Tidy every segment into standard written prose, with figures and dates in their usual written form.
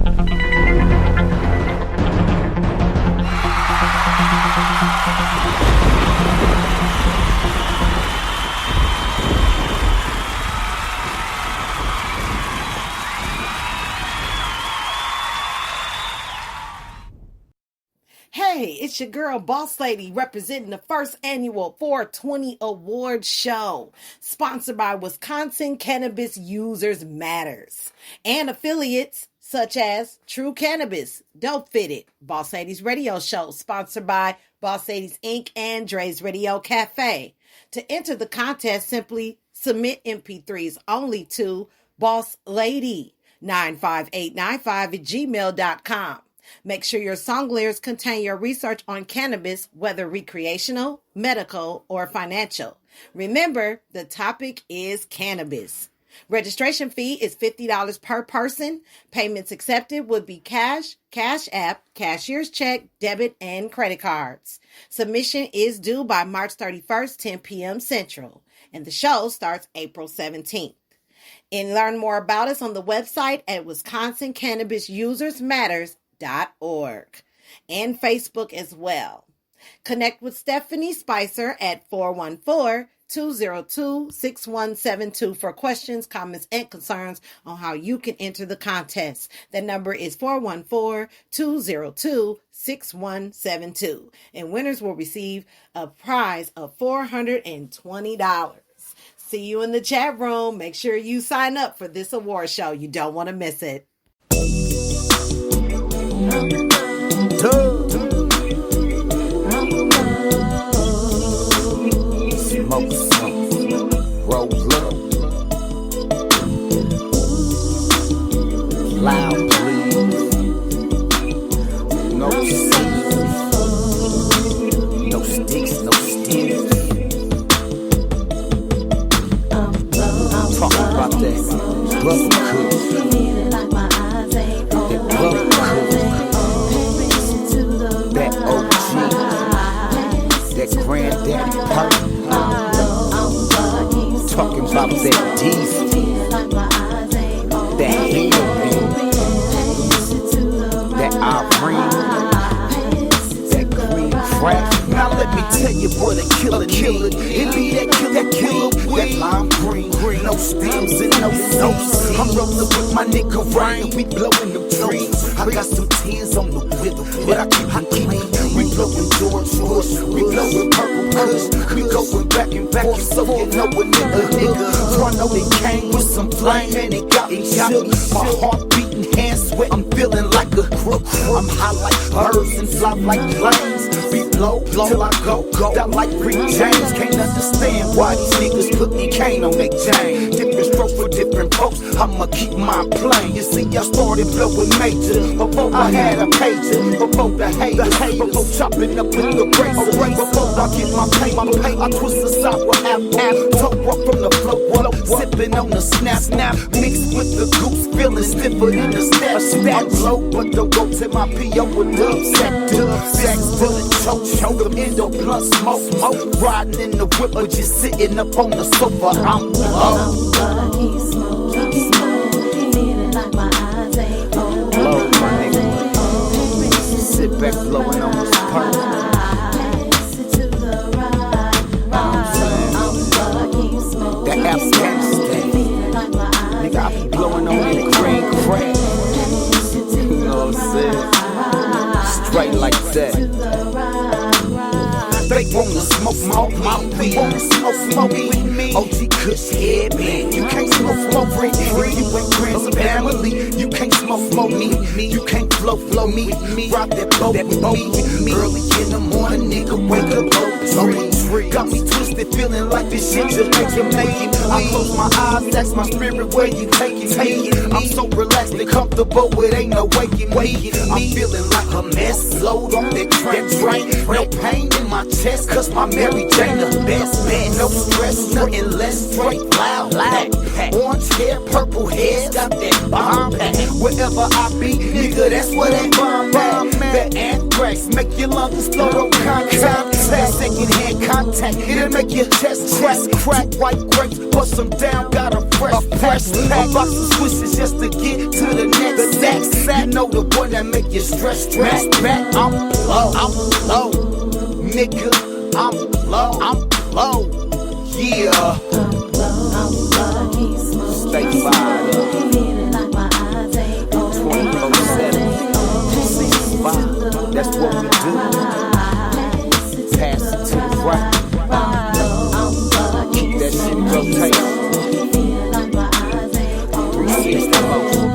Hey, it's your girl, Boss Lady, representing the first annual 420 Award Show, sponsored by Wisconsin Cannabis Users Matters, and affiliates such as True Cannabis, Dope Fitted, Boss Lady's Radio Show, sponsored by Boss Ladies Inc. and Dre's Radio Cafe. To enter the contest, simply submit MP3s only to bosslady95895@gmail.com. Make sure your song lyrics contain your research on cannabis, whether recreational, medical, or financial. Remember, the topic is cannabis. Registration fee is $50 per person. Payments accepted would be cash app, cashier's check, debit, and credit cards. Submission is due by March 31st, 10 p.m. Central, and the show starts April 17th. And learn more about us on the website at WisconsinCannabisUsersMatters.org and Facebook as well. Connect with Stephanie Spicer at 414-202-6172 for questions, comments, and concerns on how you can enter the contest. The number is 414-202-6172. And winners will receive a prize of $420. See you in the chat room. Make sure you sign up for this award show. You don't want to miss it. Smoke some, roll up, loud please, no seeds, no sticks, no sticks. Talk about that brother cook, that brother cook, that OG, that granddaddy party. Talking about that diesel, that hillbilly, that Irene, that green crack. Now let me tell you what a killer is. It be that killer that lime green, no stems and no soaps. I'm rolling with my nigga Ryan, we blowing them trees. I got some tears on the wheel, but I keep it clean. We blowing George Bush, we blowing Purple Kush, we going back and forth, so you know a nigga. So I know they came with some flame and they got me shook. My heart beating, hands sweat, I'm feeling like a crook. I'm high like birds and fly like planes. We blow till I go. That like Rick James. Can't understand why these niggas put me cane on their chain. Different stroke for different folks, I'ma keep mine plain. You see, I started blowing major before I had a pager, before the haters, before chopping up with the razor, before I get my pay. I twist the sour apple, talk up from the flow, sipping on the snap, mixed with the goose, feeling stiffer than the steps. I'm low, but the ropes in my P.O. with dub sacks full of choke, them endo blunt smoke, riding in the whip or just sitting up on the sofa. I'm low. Blow, my nigga. Sit back blowing on this part. That Afghanistan. Nigga, I be blowing on that green crack. You know what I'm saying? Straight like that. They wanna smoke my weed, wanna smoke with me. OG Kush head man, you can't smoke free. You ain't friends of family, you can't smoke me. You can't flow me. Rock that boat with me. Early in the morning, nigga, wake up, tree. Got me twisted, feeling like this shit just make it. I close my eyes, that's my spirit, where you taking me. I'm so relaxed and comfortable, it ain't no waking me. I'm feeling like a mess, load on that train. No pain in my chest, cause my Mary Jane the best. No stress, nothing less, straight loud. Orange hair, purple hair, got that bomb pack. Wherever I be, nigga, that's where that bomb at. That anthrax make your lungs slow on contact. That second hand contact, it'll make your chest crack. White grapes, bust them down, got a fresh pack. A box of swishes just to get to the next sack. You know the one that make you stress back. I'm low, nigga. I'm low, yeah. Stay fired up. 24/7. That's what we do. Pass it to the right. Keep that shit rotating. 360 motion.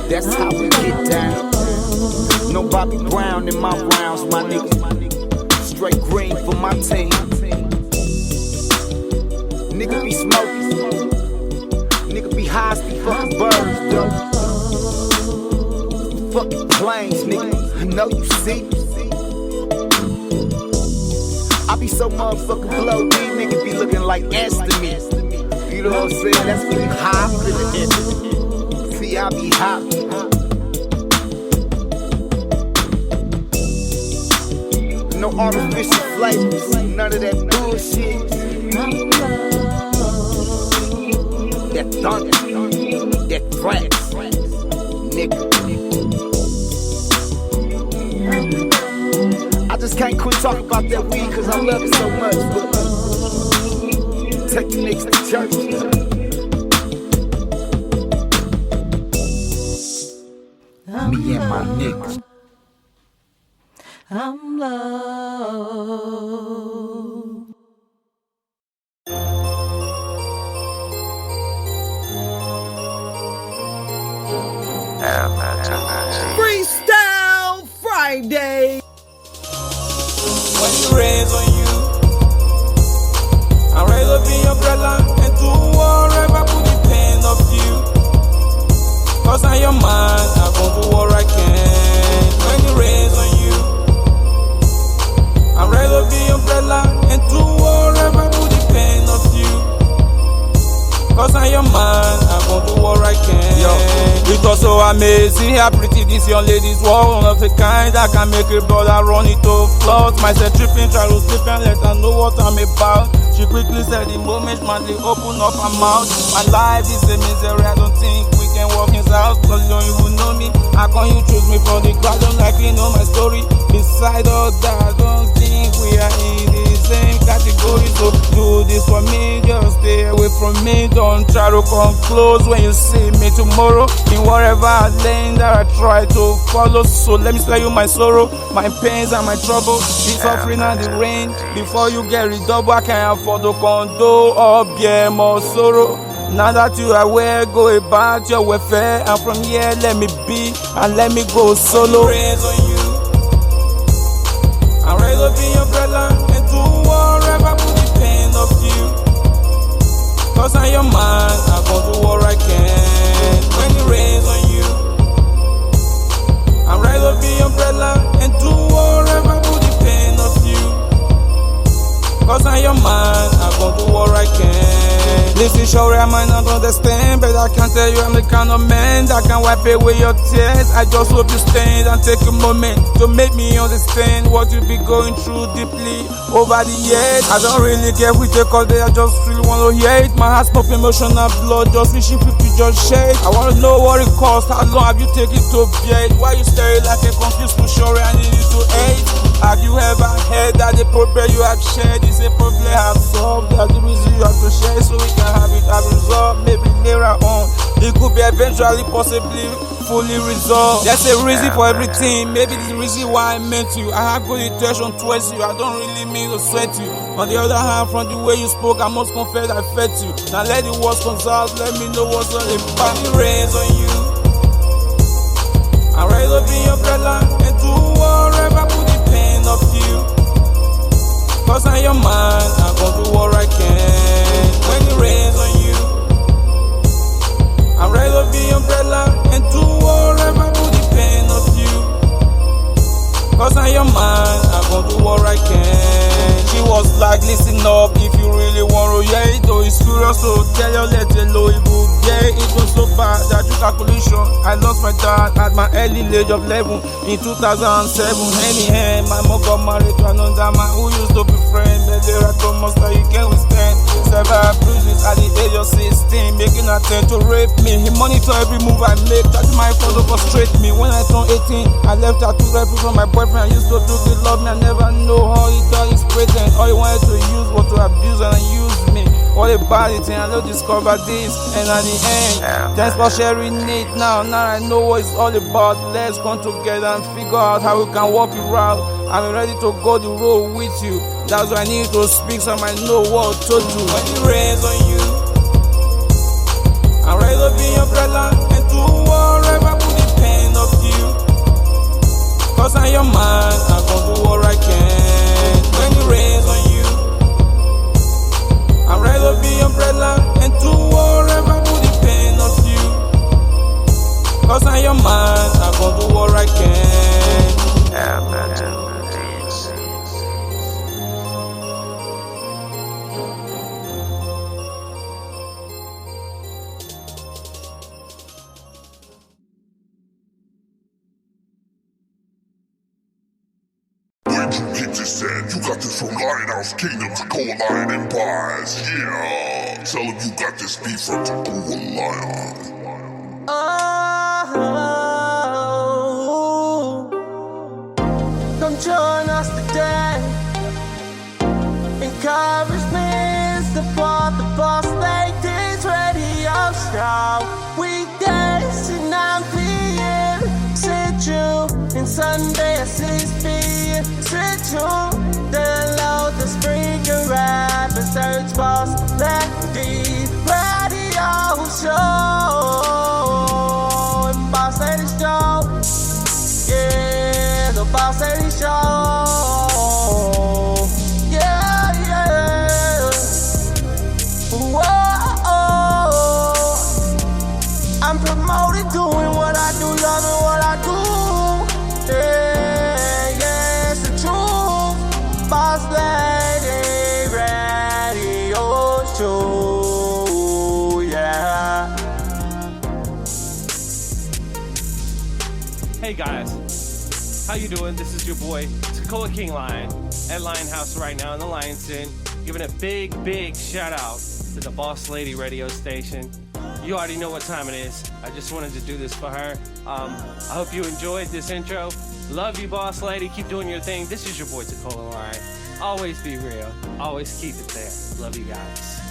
That's how we get down. No Bobby Brown in my rounds, my nigga. Straight green for my team. Nigga be smoking. Nigga be high as the fucking birds, though. Fucking planes, nigga. I know you see. I be so motherfucking blow, these niggas be looking like ants to me. You know what I'm saying? That's when you high for the end. See, I be hot. No artificial flavors, none of that bullshit. That thunder, that thrash, nigga. I just can't quit talking about that weed cause I love it so much, but take the niggas to church. Me and my niggas. I'm low. Freestyle Friday. When it rains on you, I'm ready to be your umbrella and do whatever put the pain of you. Cause I'm your man, I'm gonna do what I can. When it rains on you, I'm ready to be your umbrella and do whatever put the pain of you. Cause I'm your man, I'm gonna do what I can. Yo, it was so amazing how pretty this young lady's one of the kind that can make a brother run it to float. Myself tripping, try to sleep and let her know what I'm about. She quickly said the moment man they open up her mouth. My life is a misery, I don't think we can work things out. Cause you don't even know me, how can you choose me from the crowd? Don't like you know my story. Beside all that, I don't think we are in the same category. So do this for me, just stay away from me. Don't try to come close when you see me tomorrow. In whatever lane that I try to follow. So let me tell you my sorrow, my pains and my trouble. The suffering and the rain. Before you get redouble, I can't afford to condo or bear more sorrow. Now that you are aware, go about your welfare. And from here, let me be and let me go solo. Rains on you, I'm ready to be your umbrella and do whatever put the pain of you. Cause I'm your man, I'm gonna do what I can. When it rains on you, I'm ready to be your umbrella and do whatever put the pain of you. Cause I'm your man, I'm gonna do what I can. Listen, sure I might not understand, but I can tell you I'm the kind of man that can wipe away your tears. I just hope you stand and take a moment to make me understand what you be going through deeply over the years. I don't really care with you cause I just really wanna hear it. My heart's pumping emotional blood, just wishing people just shake. I wanna know what it costs, how long have you taken to bear it? Why you staring like a confused fool, sure I need you to hate. Have you ever heard that the problem you have shared is a problem I have solved? That's the reason you have to share so we can have it resolved. Maybe later on it could be eventually, possibly fully resolved. There's a reason for everything. Maybe the reason why I meant you. I have good intention towards you. I don't really mean to sweat you. On the other hand, from the way you spoke, I must confess I fed you. Now let the words consult. Let me know what's on the back. It rains on you, I'm ready to be your umbrella and do whatever put the pain of you. Cause I'm your man, I'm gonna do what I can. up if you really want to, yeah. It is serious, so tell your little low evil, yeah. It was so bad that through calculation, I lost my dad at my early age of 11 in 2007. Anyhow, my mom got married to another man who used to be friend. But there are two monsters you can't withstand. Several bruises at the age of 16, making an attempt to rape me. He monitor every move I make, that's my fault to frustrate me. When I turned 18, I left out 2 rifles from my boyfriend. I used to do good love me, I never know how he done his pretend. All he wanted to use was to abuse and use me. What a bad thing, I don't discover this. And at the end, thanks for sharing it now. Now I know what it's all about. Let's come together and figure out how we can walk it out. I'm ready to go the road with you. That's why I need to speak so I know what to do. When it rains on you, I'm ready to be your umbrella and do whatever put the pain of you. Cause I'm your man, I'm gonna do what I can. When it rains on you, I'm ready to be your umbrella and do whatever put the pain of you. Cause I'm your man, I'm gonna do what I can. Yeah, man. You got this from Lighthouse Kingdoms, Coalition Empires, yeah. Tell him you got this beef from the Coalition. Oh, come join us today. Encouragement, support the Boss Ladies Radio Show. Weekdays at 9 p.m. Central and Sunday at 6 p.m. Central. Download the Springer app and search Boss Ladies Radio Show. And Boss Ladies Show. Yeah, the Boss Ladies Show. I'm promoted, doing what I do, loving what I do. Yeah, yeah, it's the truth. Boss Lady Radio Show, yeah. Hey guys, how you doing? This is your boy, Takoa King Lion, at Lion House right now in the Lion's Den, giving a big shout out to the Boss Lady radio station. You already know what time it is. I just wanted to do this for her. I hope you enjoyed this intro. Love you, Boss Lady. Keep doing your thing. This is your boy, Takoa Lion. Always be real. Always keep it there. Love you guys.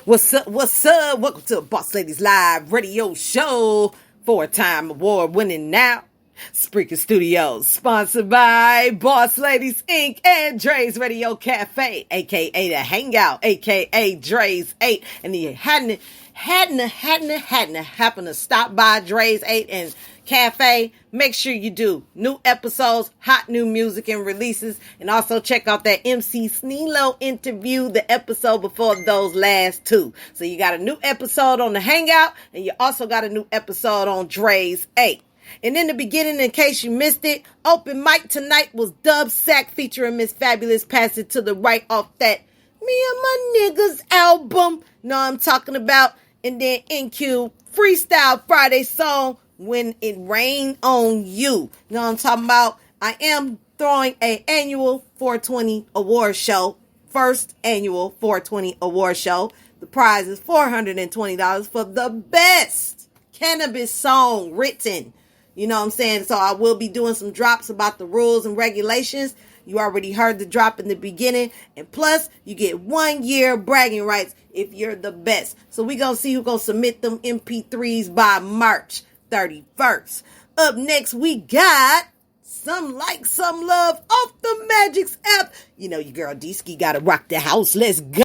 What's up? What's up? Welcome to Boss Ladies Live Radio Show. 4-time award-winning now. Spreaker Studios, sponsored by Boss Ladies Inc. and Dre's Radio Cafe, aka The Hangout, aka Dre's 8. And you hadn't happened to stop by Dre's 8 and Cafe, make sure you do. New episodes, hot new music and releases, and also check out that MC Sneelo interview, the episode before those last two. So you got a new episode on the Hangout, and you also got a new episode on Dre's 8. And in the beginning, in case you missed it, open mic tonight was Dub Sack featuring Miss Fabulous. Pass it to the right off that Me and My Niggas album. Know I'm talking about. And then NQ Freestyle Friday song, When It Rain on You. Know I'm talking about. I am throwing a annual 420 award show. First annual 420 award show. The prize is $420 for the best cannabis song written. You know what I'm saying? So I will be doing some drops about the rules and regulations. You already heard the drop in the beginning. And plus, you get 1 year bragging rights if you're the best. So we gonna see who's gonna submit them MP3s by March 31st. Up next, we got Some Like Some Love off the Magic's app. You know your girl D-Ski gotta rock the house. Let's go.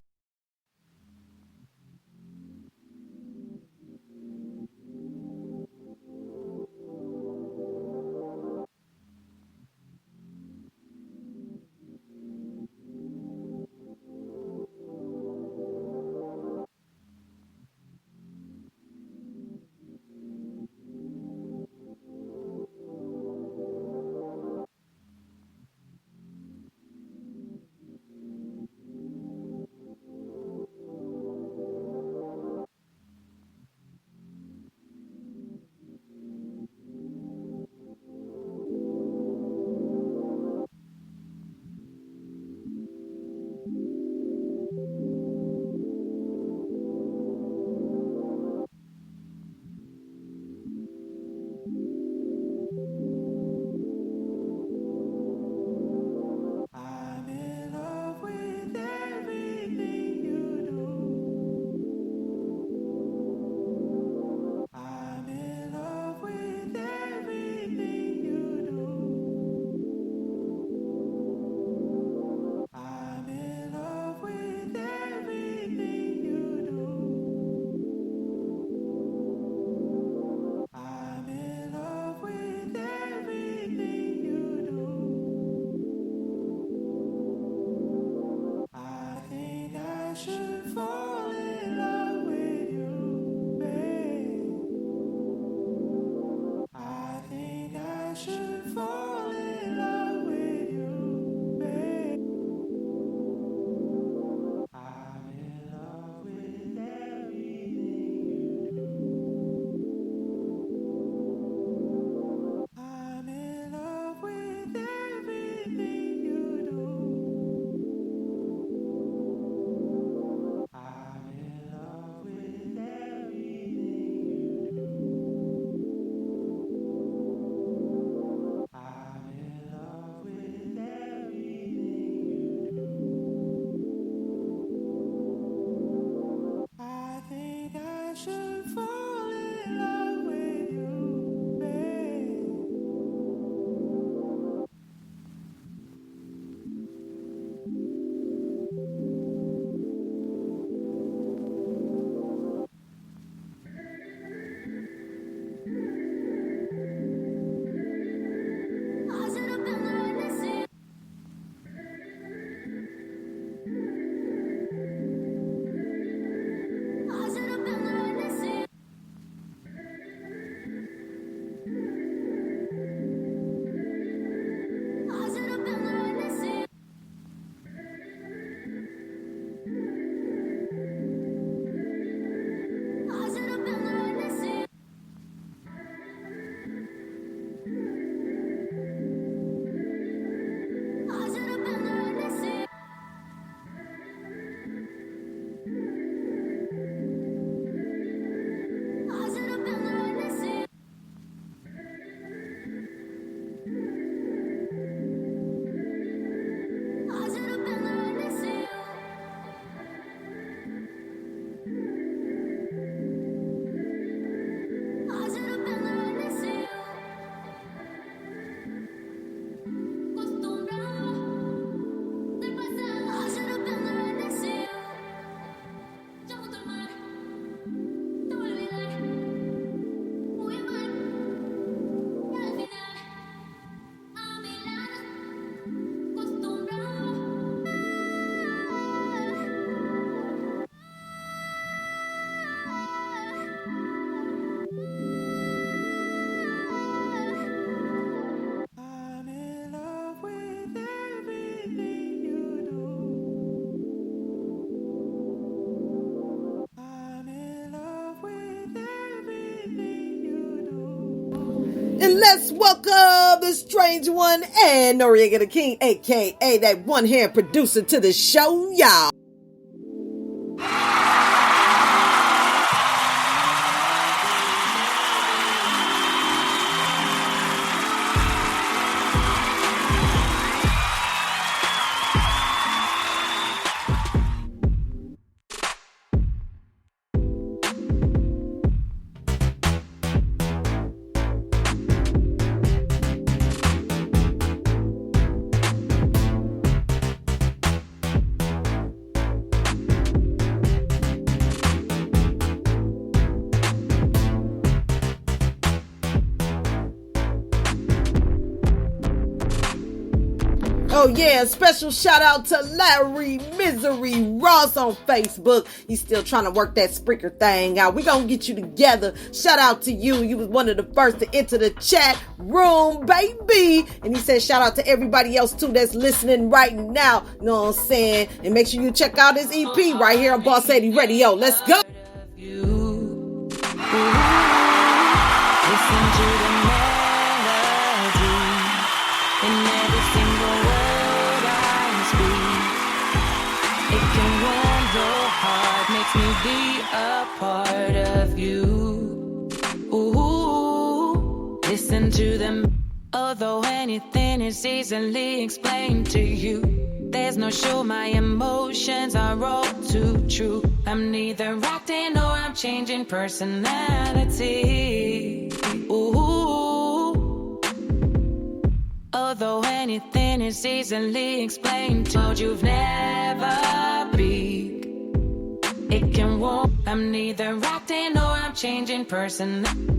fall in love with you, babe. I think I should fall in love with you, babe. I'm in love with everything you do. I'm in love with everything you do. I'm in love with everything you do. I'm in love with everything you do. I think I should fall in love with you, babe. I'm in love with everything you do. I'm in love with everything you do. And let's welcome the strange one and Noriega the King, aka that one-hand producer to the show, y'all. Oh yeah, special shout out to Larry Misery Ross on Facebook. He's still trying to work that Spreaker thing out. We gonna get you together. Shout out to you. You was one of the first to enter the chat room, baby. And he said shout out to everybody else too that's listening right now. You know what I'm saying? And make sure you check out his EP right here on Boss Lady Radio. Let's go. Listen to the melody in every single word I speak. It can warm your heart, makes me be a part of you. Ooh, listen to them. Although anything is easily explained to you, there's no show, my emotions are all too true. I'm neither acting or I'm changing personality. Ooh, although anything is easily explained to you, you've never been. It can walk. I'm neither acting or I'm changing personality.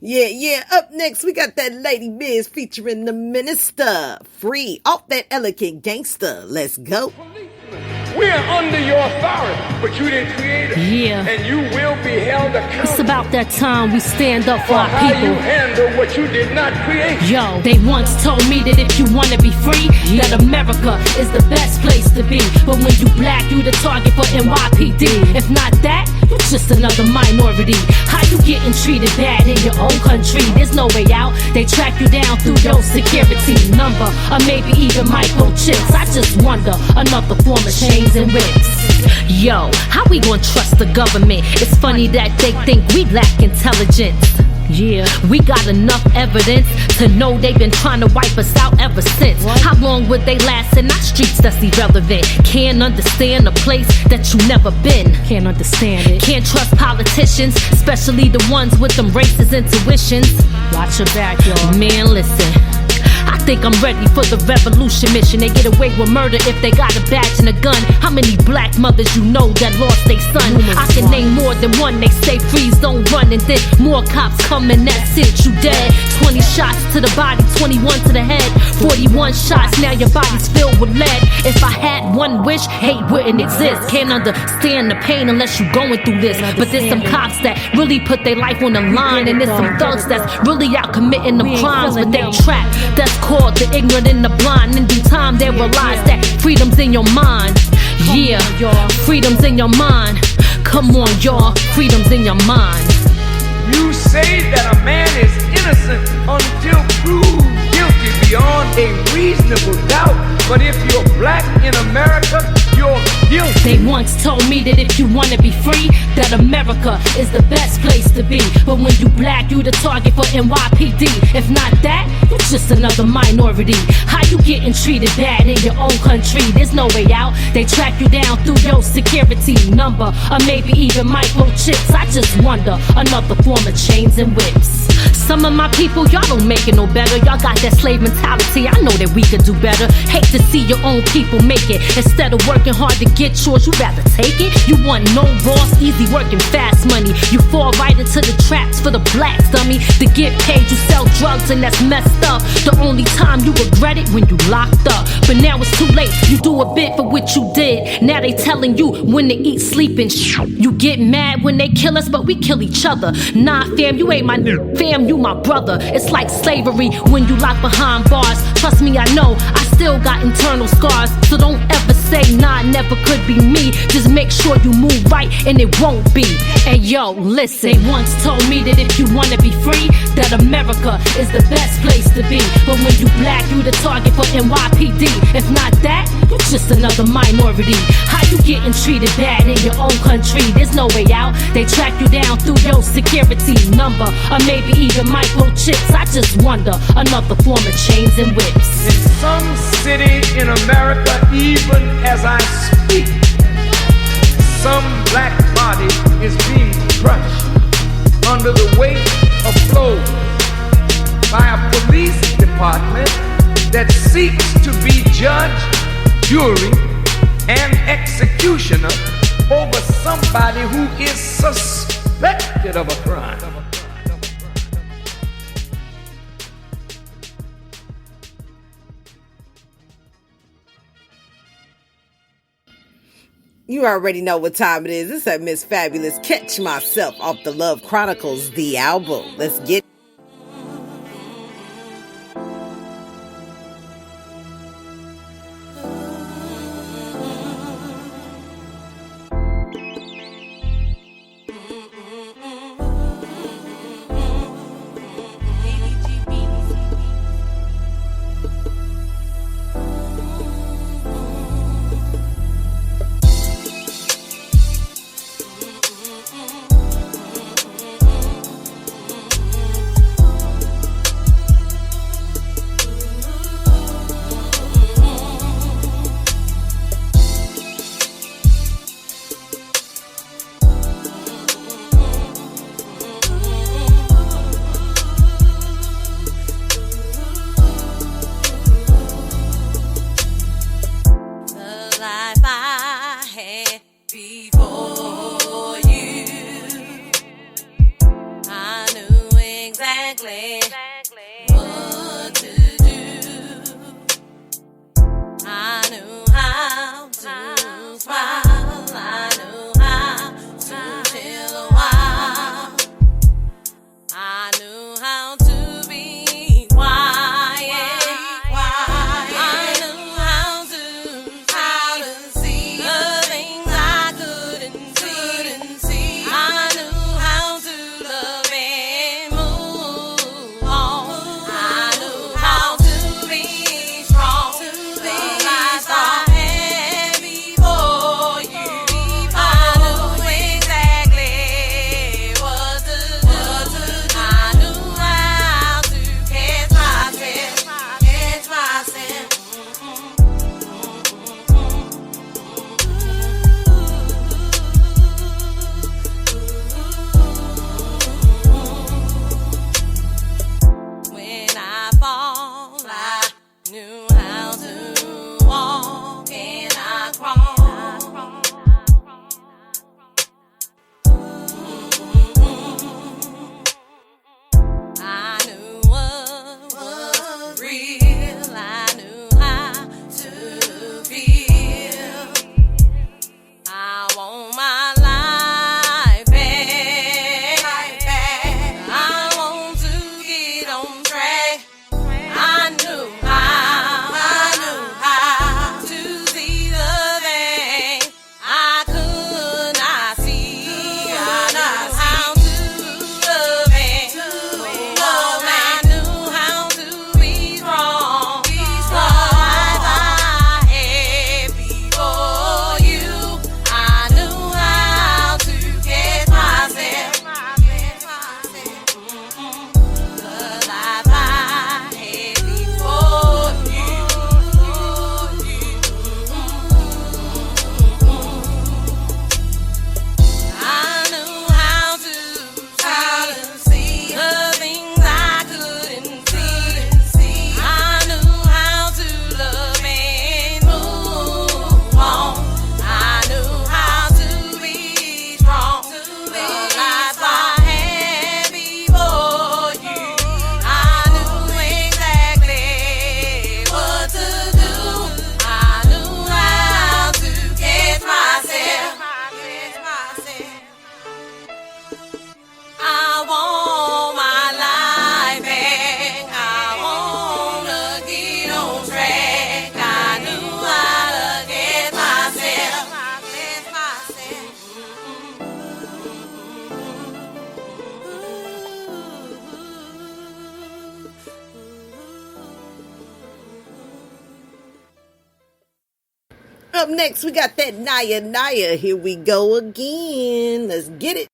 Yeah. Up next, we got that Lady Biz featuring the Minister. Free off that elegant gangster. Let's go. We're under your authority, but you didn't create us. Yeah. And you will be held accountable. It's about that time we stand up for our how people. You handle what you did not create. Yo, they once told me that if you wanna be free, that America is the best place to be. But when you black, you the target for NYPD. If not that, you just another minority. How you getting treated bad in your own country? There's no way out. They track you down through your security number, or maybe even microchips. I just wonder, another form of chains and whips. Yo, how we gonna trust the government? It's funny that they think we lack intelligence. Yeah, we got enough evidence to know they've been trying to wipe us out ever since. How long would they last in our streets? That's irrelevant. Can't understand a place that you never been. Can't understand it. Can't trust politicians, especially the ones with them racist intuitions. Watch your back, y'all. Man, listen, I think I'm ready for the revolution mission. They get away with murder if they got a badge and a gun. How many black mothers you know that lost their son? I can name more than one. They say freeze, don't run, and then more cops come and that's it, you dead. 20 shots to the body, 21 to the head, 41 shots, now your body's filled with lead. If I had one wish, hate wouldn't exist. Can't understand the pain unless you're going through this. But there's some cops that really put their life on the line, and there's some thugs that's really out committing them crimes, but they trapped. That's called the ignorant and the blind. In due time they realize that freedom's in your mind. Yeah, freedom's in your mind. Come on, y'all, freedom's in your mind. You say that a man is innocent until proved guilty beyond a reasonable doubt. But if you're black in America, you're guilty. They once told me that if you wanna be free, that America is the best place to be. But when you black, you the target for NYPD. If not that, you're just another minority. How you getting treated bad in your own country? There's no way out. They track you down through your security number, or maybe even microchips. I just wonder, another form of chains and whips. Some of my people, y'all don't make it no better. Y'all got that slave mentality. I know that we could do better. Hate to see your own people make it. Instead of working hard to get yours, you rather take it. You want no boss, easy working, fast money. You fall right into the traps for the blacks, dummy. To get paid, you sell drugs and that's messed up. The only time you regret it when you locked up. But now it's too late. You do a bit for what you did. Now they telling you when to eat, sleep, and You get mad when they kill us, but we kill each other. Nah, fam, you ain't my fam, you my brother. It's like slavery when you lock behind bars. Trust me, I know, I still got internal scars. So don't ever say, nah, never could be me. Just make sure you move right and it won't be. And yo, listen, they once told me that if you wanna be free, that America is the best place to be. But when you black, you the target for NYPD. If not that, you're just another minority. How you getting treated bad in your own country? There's no way out. They track you down through your security number, or maybe even microchips. I just wonder, another form of chains and whips. In some city in America, even as I speak, some black body is being crushed under the weight of flows by a police department that seeks to be judge, jury, and executioner over somebody who is suspected of a crime. You already know what time it is. It's that Miss Fabulous Catch Myself off the Love Chronicles, the album. Let's get exactly what to do. I knew how to smile. I knew how to chill a while. I knew how to be quiet. I knew how to see the things I couldn't see. I knew how to love and move on. I knew how to be strong. The life I had before you. I knew exactly what to do. I knew how to catch myself. When I fall, I knew how to walk and I crawl. I knew what was real. I knew how to feel. I want my life back. I want to get on track. I knew how to see the thing I could not see. I knew how to love it. I knew how to be strong. The life I had before you. I knew how to catch myself. The life I had before you. I knew how to see the things I couldn't see. I knew how to love and move on. I knew how to be strong. The life I had before you. I knew exactly what to do. I knew how to catch myself. I want my life back. I wanna get on track. I knew how to get myself. Up next, we got that Naya Naya. Here we go again. Let's get it.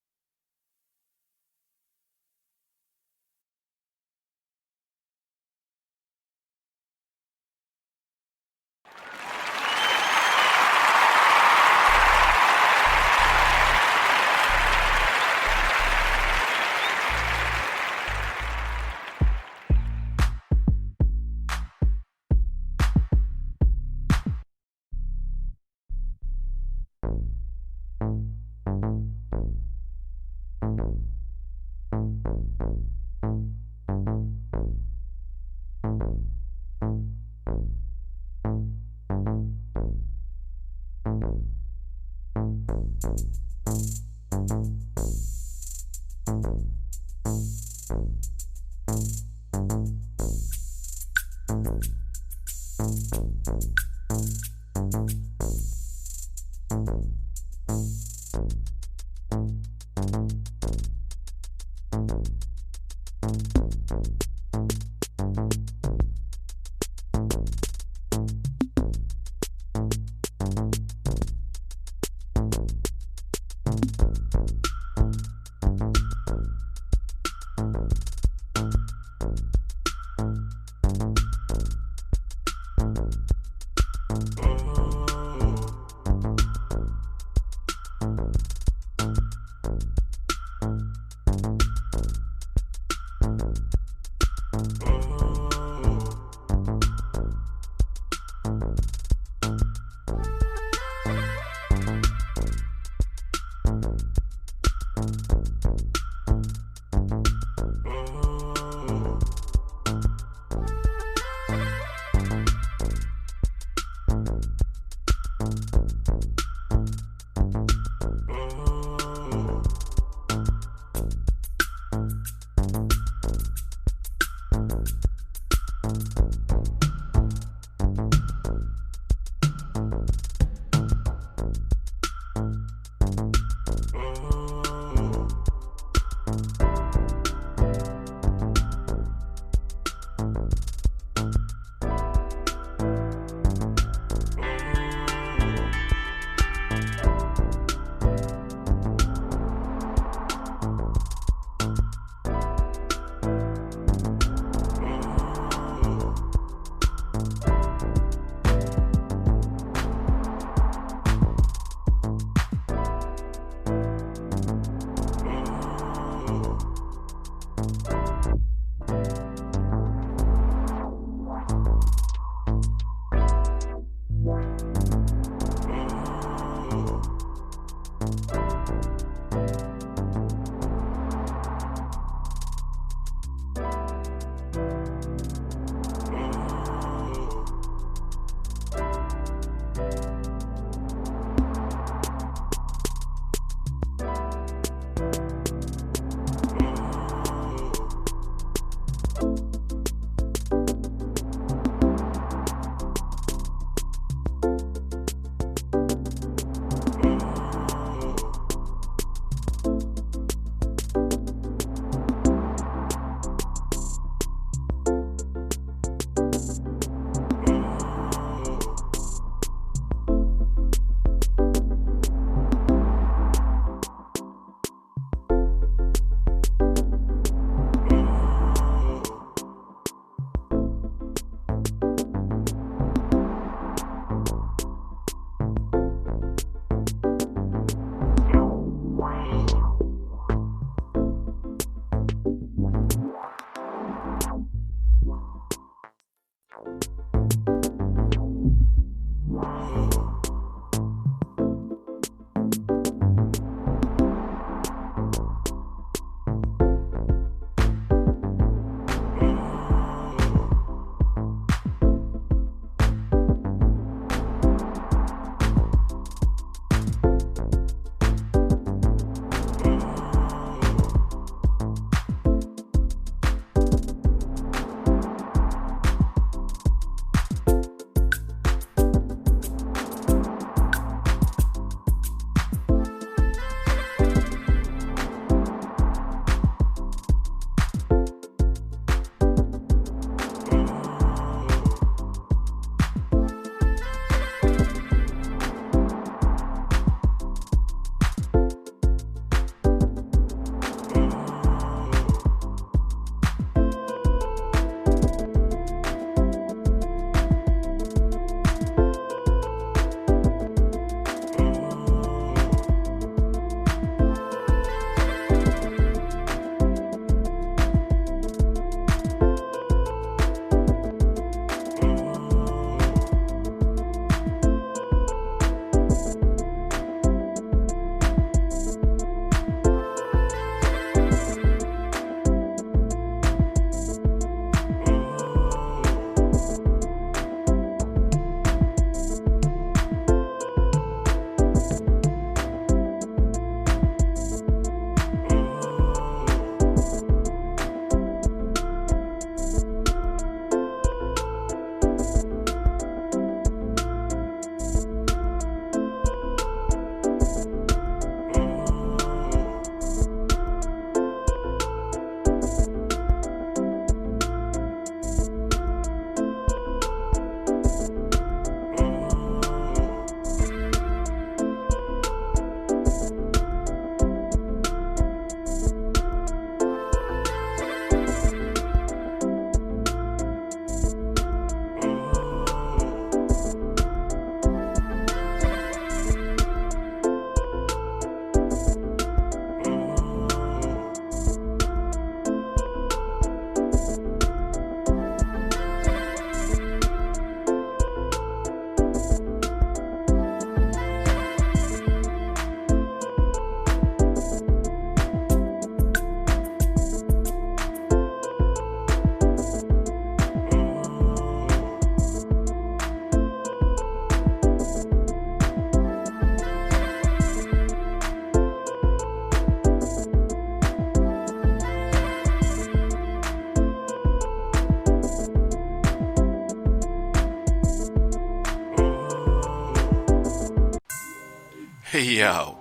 Hey yo,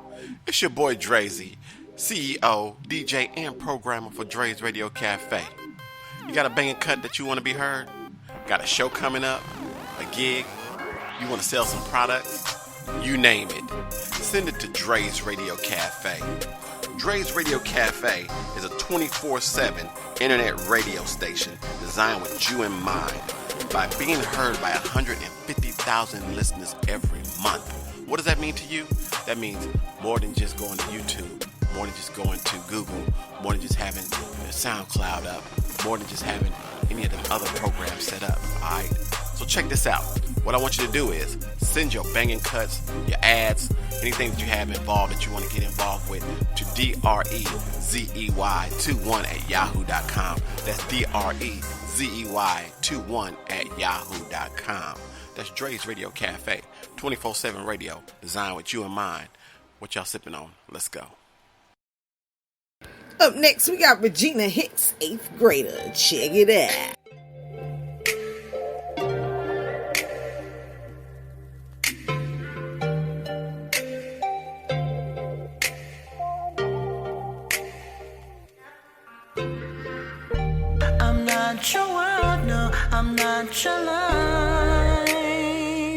it's your boy Drazy, CEO, DJ, and programmer for Dre's Radio Cafe. You got a banging cut that you want to be heard? Got a show coming up? A gig? You want to sell some products? You name it. Send it to Dre's Radio Cafe. Dre's Radio Cafe is a 24/7 internet radio station designed with you in mind. By being heard by 150,000 listeners every month. What does that mean to you? That means more than just going to YouTube, more than just going to Google, more than just having your SoundCloud up, more than just having any of the other programs set up, alright? So check this out. What I want you to do is send your banging cuts, your ads, anything that you have involved that you want to get involved with to DREZEY21@yahoo.com. That's DREZEY21@yahoo.com. That's Dre's Radio Cafe, 24/7 radio, designed with you in mind. What y'all sipping on? Let's go. Up next, we got Regina Hicks, 8th grader. Check it out. I'm not your world, no, I'm not your life.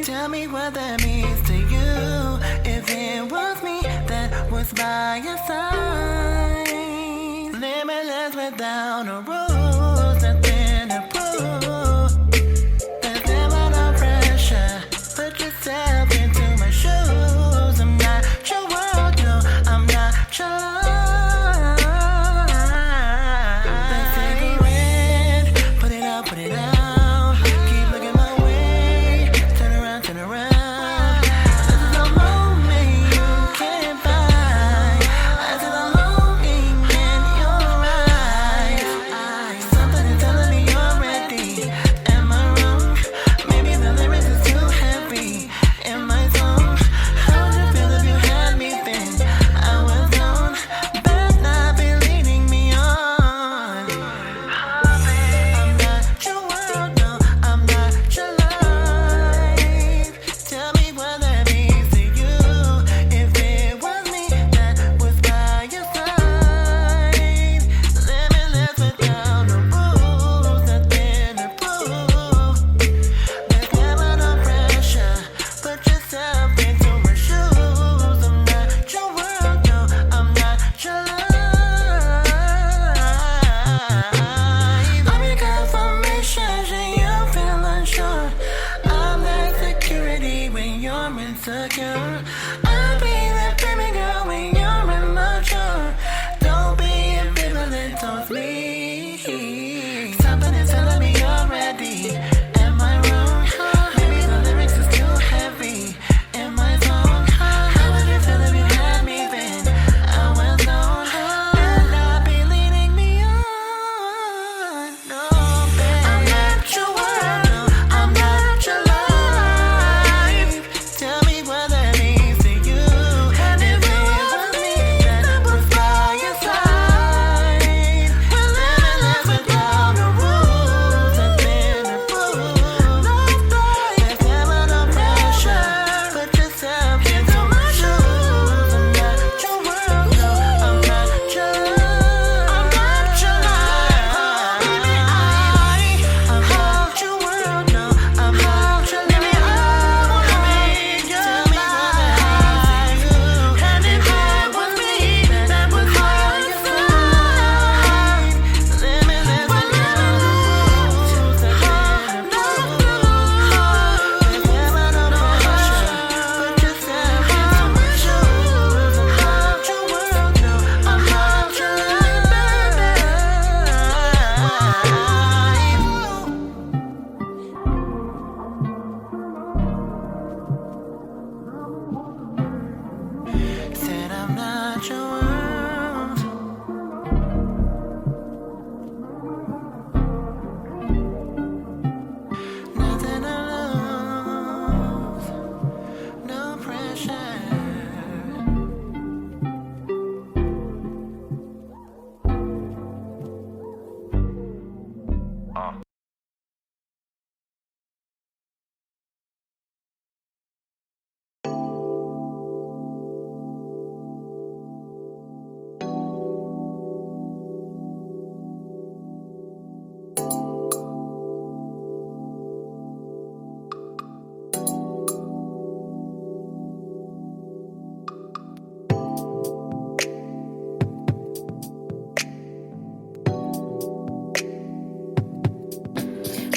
Tell me what that means to you. If it was me that was by your side, limitless without a rules, nothing to prove. There's never no pressure. Put yourself into my shoes. I'm not your world, no, I'm not your life. Put it out, keep looking my way. Turn around, turn around. This is a moment you can't find. This is a longing in your eyes.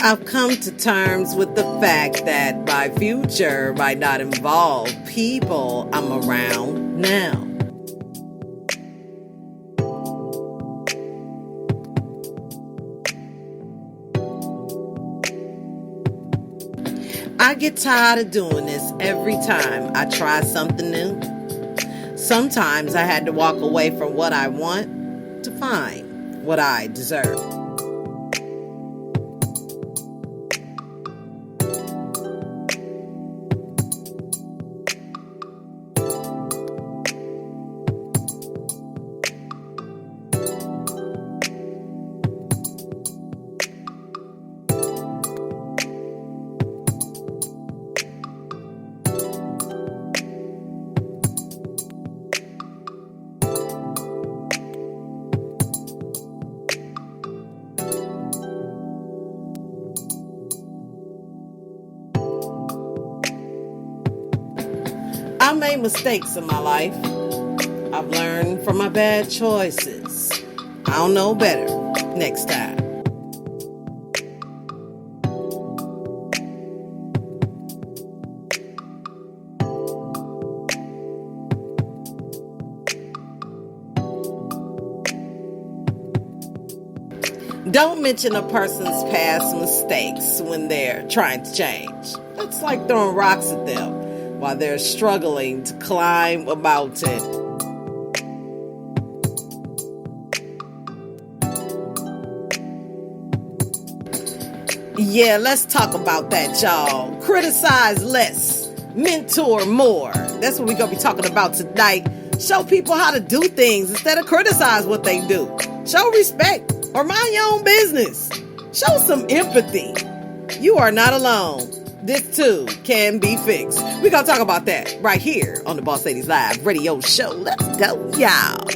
I've come to terms with the fact that my future might not involve people I'm around now. I get tired of doing this every time I try something new. Sometimes I had to walk away from what I want to find what I deserve. I made mistakes in my life. I've learned from my bad choices. I'll know better next time. Don't mention a person's past mistakes when they're trying to change. That's like throwing rocks at them while they're struggling to climb a mountain. Yeah, let's talk about that, y'all. Criticize less, mentor more. That's what we're going to be talking about tonight. Show people how to do things instead of criticize what they do. Show respect or mind your own business. Show some empathy. You are not alone. This too can be fixed. We're going to talk about that right here on the Boss Ladies Live radio show. Let's go, y'all.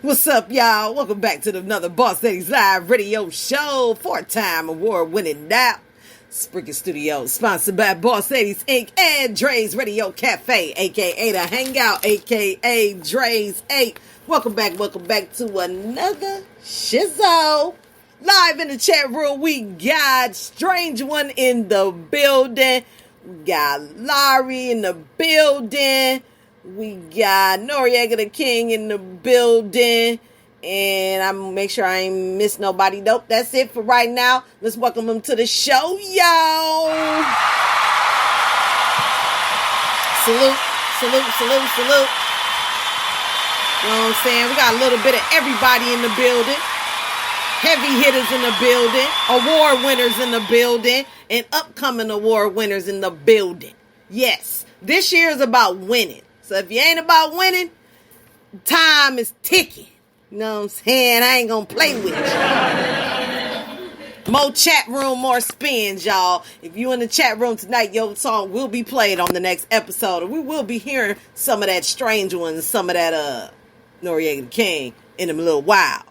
What's up, y'all? Welcome back to another Boss Ladies Live radio show. 4-time award-winning now. Sprinkle Studios, sponsored by Boss Ladies Inc. and Dre's Radio Cafe, a.k.a. The Hangout, a.k.a. Dre's 8. Welcome back to another Shizzo. Live in the chat room, we got Strange One in the building. We got Larry in the building. We got Noriega the King in the building. And I'm going to make sure I ain't miss nobody. Nope, that's it for right now. Let's welcome them to the show, y'all. Salute. You know what I'm saying? We got a little bit of everybody in the building. Heavy hitters in the building. Award winners in the building. And upcoming award winners in the building. Yes, this year is about winning. So if you ain't about winning, time is ticking. You know what I'm saying? I ain't gonna play with you. More chat room, more spins, y'all. If you in the chat room tonight, your song will be played on the next episode. And we will be hearing some of that Strange One, some of that Noriega the King in a little while.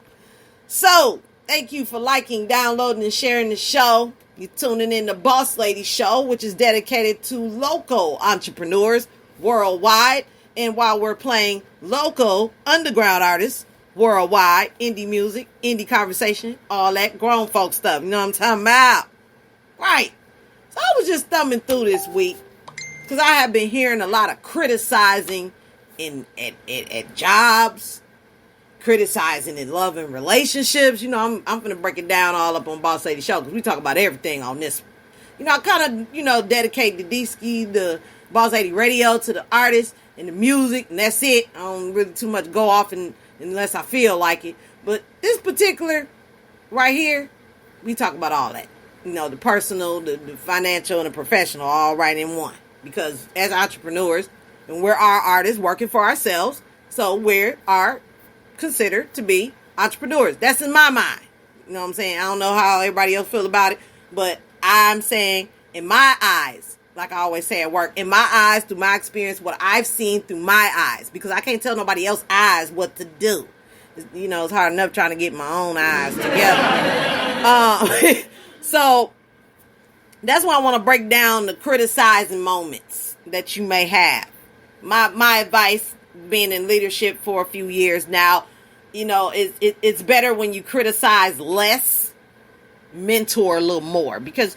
So, thank you for liking, downloading, and sharing the show. You're tuning in to Boss Lady Show, which is dedicated to local entrepreneurs worldwide. And while we're playing local underground artists worldwide, indie music, indie conversation, all that grown folk stuff. You know what I'm talking about? Right. So I was just thumbing through this week because I have been hearing a lot of criticizing at jobs, criticizing in love and relationships. You know, I'm going to break it down all up on Boss Lady Show because we talk about everything on this one. You know, I kind of, dedicate the D-Ski, the Boss Lady Radio to the artists and the music, and that's it. I don't really too much go off unless I feel like it. But this particular right here, we talk about all that. You know, the personal, the financial, and the professional all right in one. Because as entrepreneurs, and we're our artists working for ourselves, so we are considered to be entrepreneurs. That's in my mind. You know what I'm saying? I don't know how everybody else feel about it, but I'm saying, in my eyes, like I always say at work, in my eyes, through my experience, what I've seen through my eyes, because I can't tell nobody else's eyes what to do. You know, it's hard enough trying to get my own eyes together. So that's why I want to break down the criticizing moments that you may have. My advice, being in leadership for a few years now, you know, it's better when you criticize less, mentor a little more, because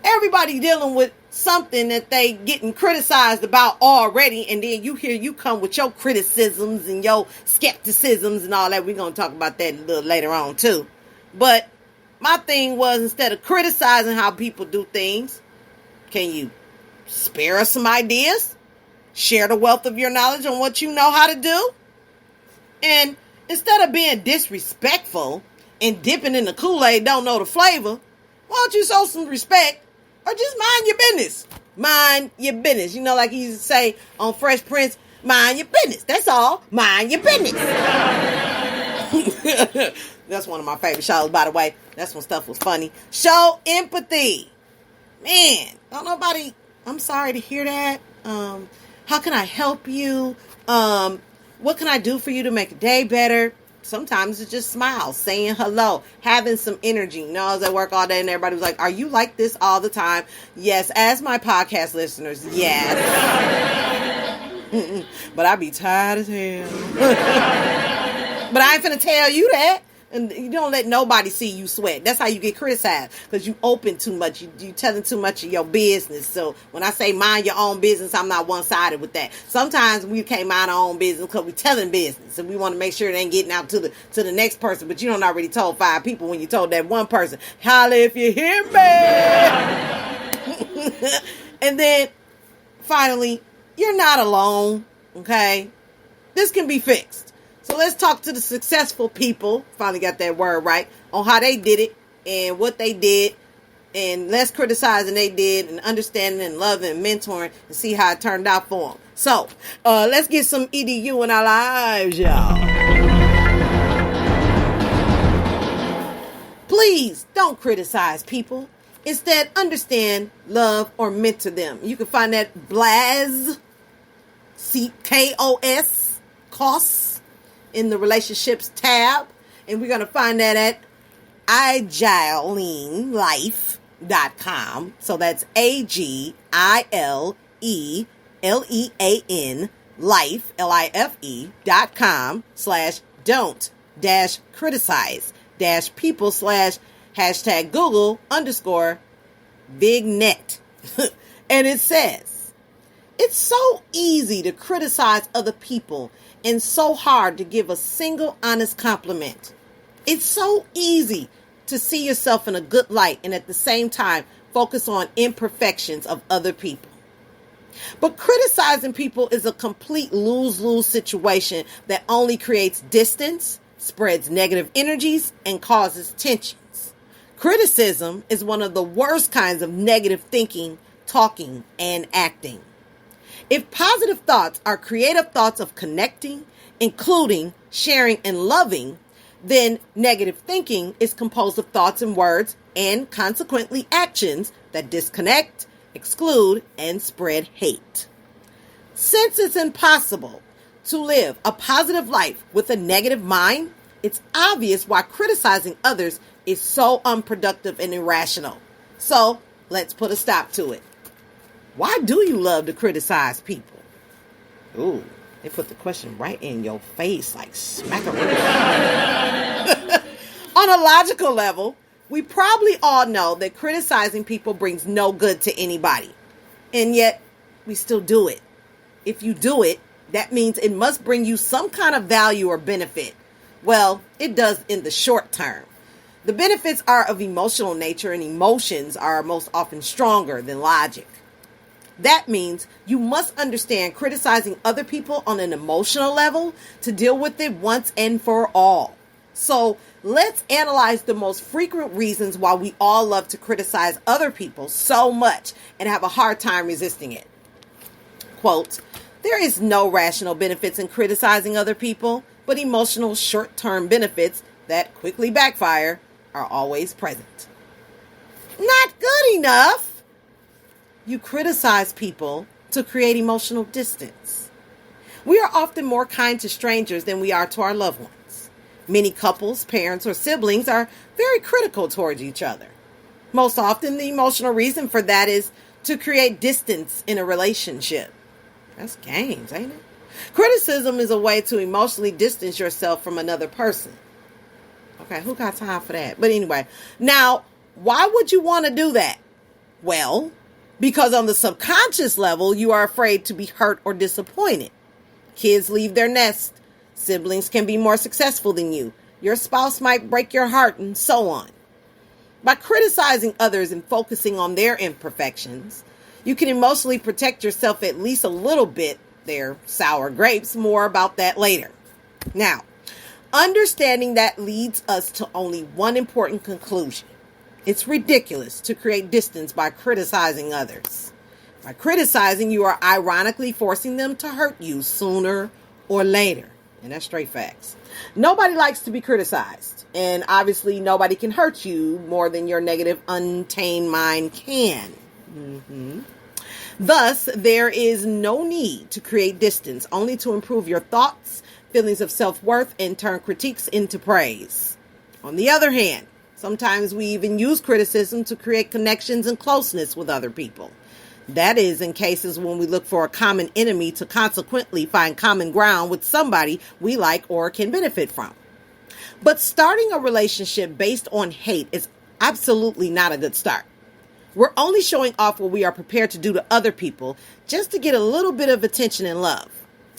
everybody dealing with something that they getting criticized about already, and then you come with your criticisms and your skepticisms and all that. We're going to talk about that a little later on too. But my thing was, instead of criticizing how people do things, can you spare us some ideas? Share the wealth of your knowledge on what you know how to do? And instead of being disrespectful and dipping in the Kool-Aid, don't know the flavor, why don't you show some respect or just mind your business? Mind your business. You know, like he used to say on Fresh Prince, mind your business. That's all. Mind your business. That's one of my favorite shows, by the way. That's when stuff was funny. Show empathy. Man, don't nobody, I'm sorry to hear that. How can I help you? What can I do for you to make a day better? Sometimes it's just smiles, saying hello, having some energy. You know, I was at work all day and everybody was like, are you like this all the time? Yes, as my podcast listeners, yes. But I be tired as hell. But I ain't finna tell you that. And you don't let nobody see you sweat. That's how you get criticized, because you open too much. You telling too much of your business. So when I say mind your own business, I'm not one-sided with that. Sometimes we can't mind our own business because we telling business, and we want to make sure it ain't getting out to the next person. But you don't already told 5 people when you told that one person. Holla if you hear me. And then finally, you're not alone. Okay, this can be fixed. So let's talk to the successful people, finally got that word right, on how they did it and what they did, and less criticizing they did, and understanding and loving and mentoring, and see how it turned out for them. So let's get some EDU in our lives, y'all. Please don't criticize people. Instead, understand, love, or mentor them. You can find that Blaz, C-K-O-S, COS, in the relationships tab, and we're going to find that at agilelean.life.com. So that's AGILELEAN life, life.people/don't-people/#Google_big-net. And it says, it's so easy to criticize other people and so hard to give a single honest compliment. It's so easy to see yourself in a good light and at the same time focus on imperfections of other people. But criticizing people is a complete lose-lose situation that only creates distance, spreads negative energies, and causes tensions. Criticism is one of the worst kinds of negative thinking, talking, and acting. If positive thoughts are creative thoughts of connecting, including, sharing, and loving, then negative thinking is composed of thoughts and words and consequently actions that disconnect, exclude, and spread hate. Since it's impossible to live a positive life with a negative mind, it's obvious why criticizing others is so unproductive and irrational. So let's put a stop to it. Why do you love to criticize people? Ooh, they put the question right in your face, like smackaroo. On a logical level, we probably all know that criticizing people brings no good to anybody. And yet, we still do it. If you do it, that means it must bring you some kind of value or benefit. Well, it does in the short term. The benefits are of emotional nature, and emotions are most often stronger than logic. That means you must understand criticizing other people on an emotional level to deal with it once and for all. So let's analyze the most frequent reasons why we all love to criticize other people so much and have a hard time resisting it. Quote, there is no rational benefits in criticizing other people, but emotional short-term benefits that quickly backfire are always present. Not good enough. You criticize people to create emotional distance. We are often more kind to strangers than we are to our loved ones. Many couples, parents, or siblings are very critical towards each other. Most often, the emotional reason for that is to create distance in a relationship. That's games, ain't it? Criticism is a way to emotionally distance yourself from another person. Okay, who got time for that? But anyway, now, why would you want to do that? Well, because on the subconscious level, you are afraid to be hurt or disappointed. Kids leave their nest. Siblings can be more successful than you. Your spouse might break your heart, and so on. By criticizing others and focusing on their imperfections, you can emotionally protect yourself at least a little bit. They're sour grapes. More about that later. Now, understanding that leads us to only one important conclusion. It's ridiculous to create distance by criticizing others. By criticizing, you are ironically forcing them to hurt you sooner or later. And that's straight facts. Nobody likes to be criticized. And obviously, nobody can hurt you more than your negative, untamed mind can. Thus, there is no need to create distance, only to improve your thoughts, feelings of self-worth, and turn critiques into praise. On the other hand, sometimes we even use criticism to create connections and closeness with other people. That is in cases when we look for a common enemy to consequently find common ground with somebody we like or can benefit from. But starting a relationship based on hate is absolutely not a good start. We're only showing off what we are prepared to do to other people just to get a little bit of attention and love.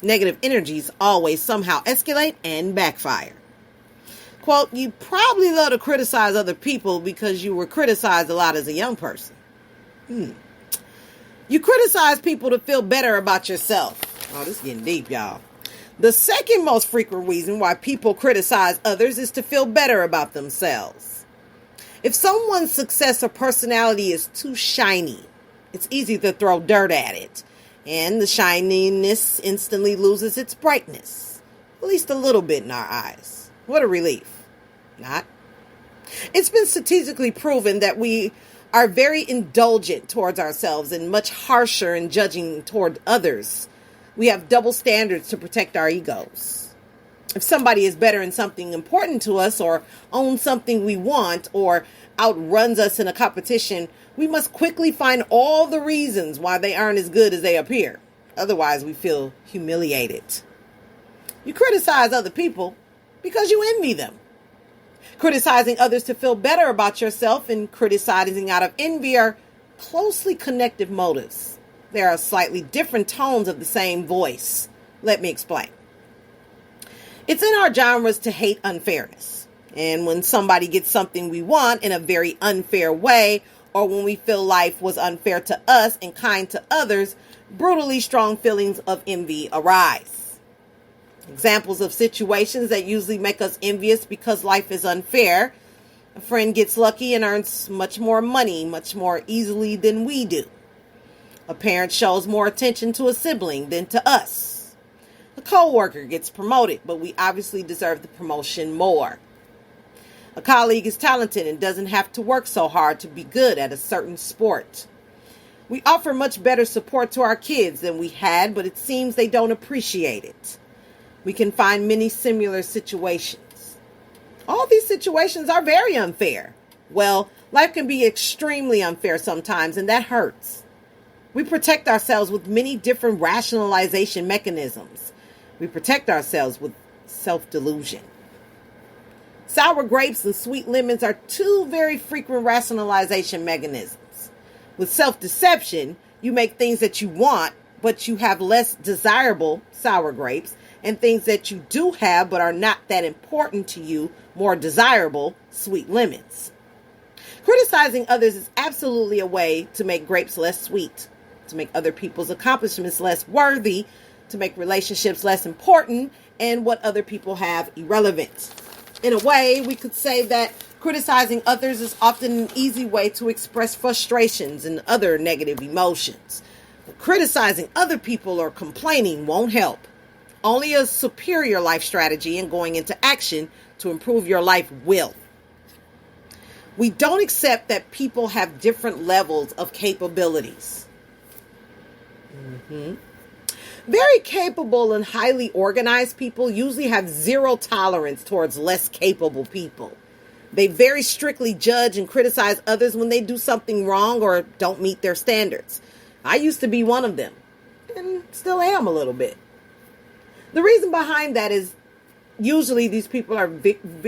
Negative energies always somehow escalate and backfire. Quote, you probably love to criticize other people because you were criticized a lot as a young person. You criticize people to feel better about yourself. Oh, this is getting deep, y'all. The second most frequent reason why people criticize others is to feel better about themselves. If someone's success or personality is too shiny, it's easy to throw dirt at it. And the shininess instantly loses its brightness. At least a little bit in our eyes. What a relief. Not. It's been statistically proven that we are very indulgent towards ourselves and much harsher in judging toward others. We have double standards to protect our egos. If somebody is better in something important to us or owns something we want or outruns us in a competition, we must quickly find all the reasons why they aren't as good as they appear. Otherwise, we feel humiliated. You criticize other people because you envy them. Criticizing others to feel better about yourself and criticizing out of envy are closely connected motives. There are slightly different tones of the same voice. Let me explain. It's in our genres to hate unfairness. And when somebody gets something we want in a very unfair way, or when we feel life was unfair to us and kind to others, brutally strong feelings of envy arise. Examples of situations that usually make us envious because life is unfair. A friend gets lucky and earns much more money, much more easily than we do. A parent shows more attention to a sibling than to us. A co-worker gets promoted, but we obviously deserve the promotion more. A colleague is talented and doesn't have to work so hard to be good at a certain sport. We offer much better support to our kids than we had, but it seems they don't appreciate it. We can find many similar situations. All these situations are very unfair. Well, life can be extremely unfair sometimes, and that hurts. We protect ourselves with many different rationalization mechanisms. We protect ourselves with self-delusion. Sour grapes and sweet lemons are two very frequent rationalization mechanisms. With self-deception, you make things that you want, but you have less desirable sour grapes, and things that you do have but are not that important to you, more desirable sweet lemons. Criticizing others is absolutely a way to make grapes less sweet, to make other people's accomplishments less worthy, to make relationships less important, and what other people have irrelevant. In a way, we could say that criticizing others is often an easy way to express frustrations and other negative emotions. But criticizing other people or complaining won't help. Only a superior life strategy and going into action to improve your life will. We don't accept that people have different levels of capabilities. Very capable and highly organized people usually have zero tolerance towards less capable people. They very strictly judge and criticize others when they do something wrong or don't meet their standards. I used to be one of them, and still am a little bit. The reason behind that is usually these people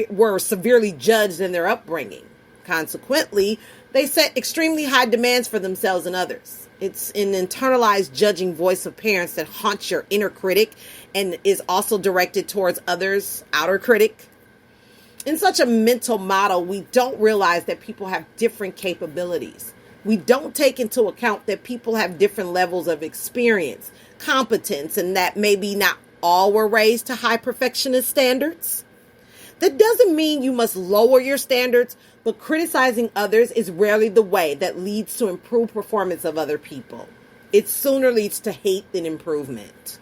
were severely judged in their upbringing. Consequently, they set extremely high demands for themselves and others. It's an internalized judging voice of parents that haunts your inner critic and is also directed towards others' outer critic. In such a mental model, we don't realize that people have different capabilities. We don't take into account that people have different levels of experience, competence, and that maybe not all were raised to high perfectionist standards. That doesn't mean you must lower your standards, but criticizing others is rarely the way that leads to improved performance of other people. It sooner leads to hate than improvement.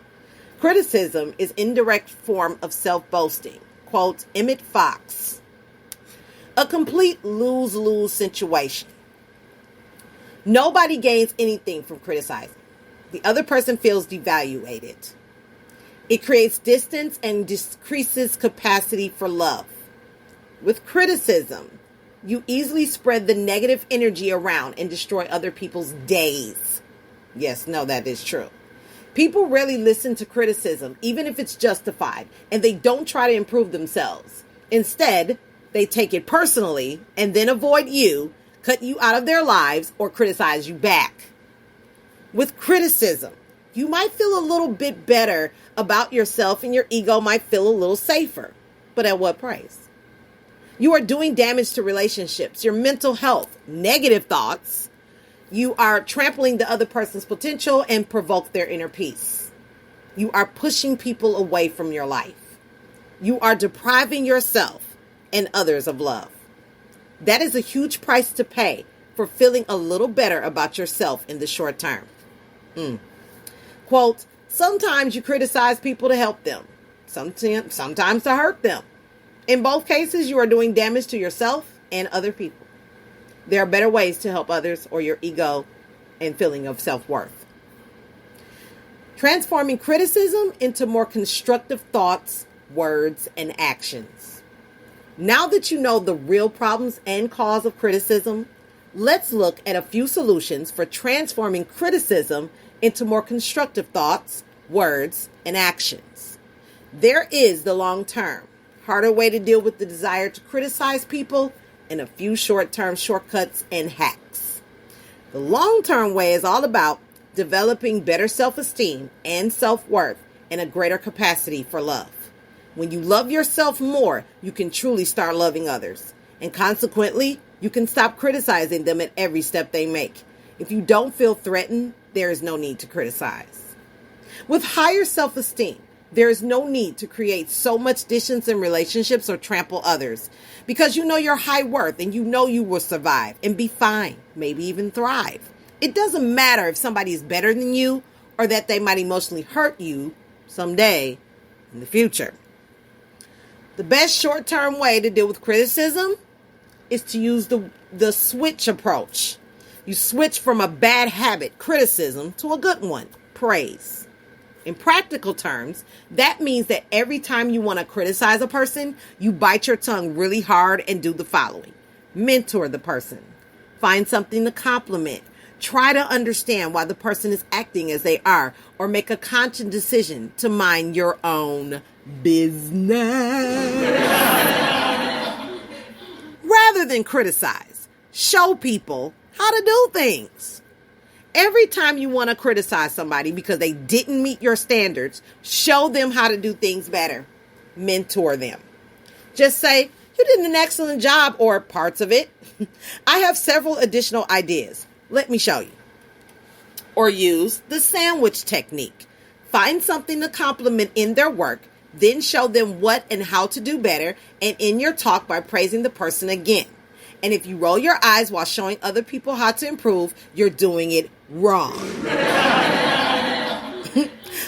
Criticism is indirect form of self-boasting. Quote, Emmett Fox. A complete lose-lose situation. Nobody gains anything from criticizing. The other person feels devaluated. It creates distance and decreases capacity for love. With criticism, you easily spread the negative energy around and destroy other people's days. Yes, no, that is true. People rarely listen to criticism, even if it's justified, and they don't try to improve themselves. Instead, they take it personally and then avoid you, cut you out of their lives, or criticize you back. With criticism, you might feel a little bit better about yourself and your ego might feel a little safer. But at what price? You are doing damage to relationships, your mental health, negative thoughts. You are trampling the other person's potential and provoke their inner peace. You are pushing people away from your life. You are depriving yourself and others of love. That is a huge price to pay for feeling a little better about yourself in the short term. Quote, sometimes you criticize people to help them, sometimes to hurt them. In both cases, you are doing damage to yourself and other people. There are better ways to help others or your ego and feeling of self-worth. Transforming criticism into more constructive thoughts, words, and actions. Now that you know the real problems and cause of criticism, let's look at a few solutions for transforming criticism into more constructive thoughts, words, and actions. There is the long-term, harder way to deal with the desire to criticize people and a few short-term shortcuts and hacks. The long-term way is all about developing better self-esteem and self-worth and a greater capacity for love. When you love yourself more, you can truly start loving others. And consequently, you can stop criticizing them at every step they make. If you don't feel threatened, there is no need to criticize. With higher self-esteem, there is no need to create so much distance in relationships or trample others because you know your high worth and you know you will survive and be fine, maybe even thrive. It doesn't matter if somebody is better than you or that they might emotionally hurt you someday in the future. The best short-term way to deal with criticism is to use the switch approach. You switch from a bad habit, criticism, to a good one, praise. In practical terms, that means that every time you want to criticize a person, you bite your tongue really hard and do the following. Mentor the person. Find something to compliment. Try to understand why the person is acting as they are, or make a conscious decision to mind your own business. Rather than criticize, show people how to do things. Every time you want to criticize somebody because they didn't meet your standards, show them how to do things better. Mentor them. Just say, you did an excellent job, or parts of it. I have several additional ideas. Let me show you. Or use the sandwich technique. Find something to compliment in their work, then show them what and how to do better, and end your talk by praising the person again. And if you roll your eyes while showing other people how to improve, you're doing it wrong.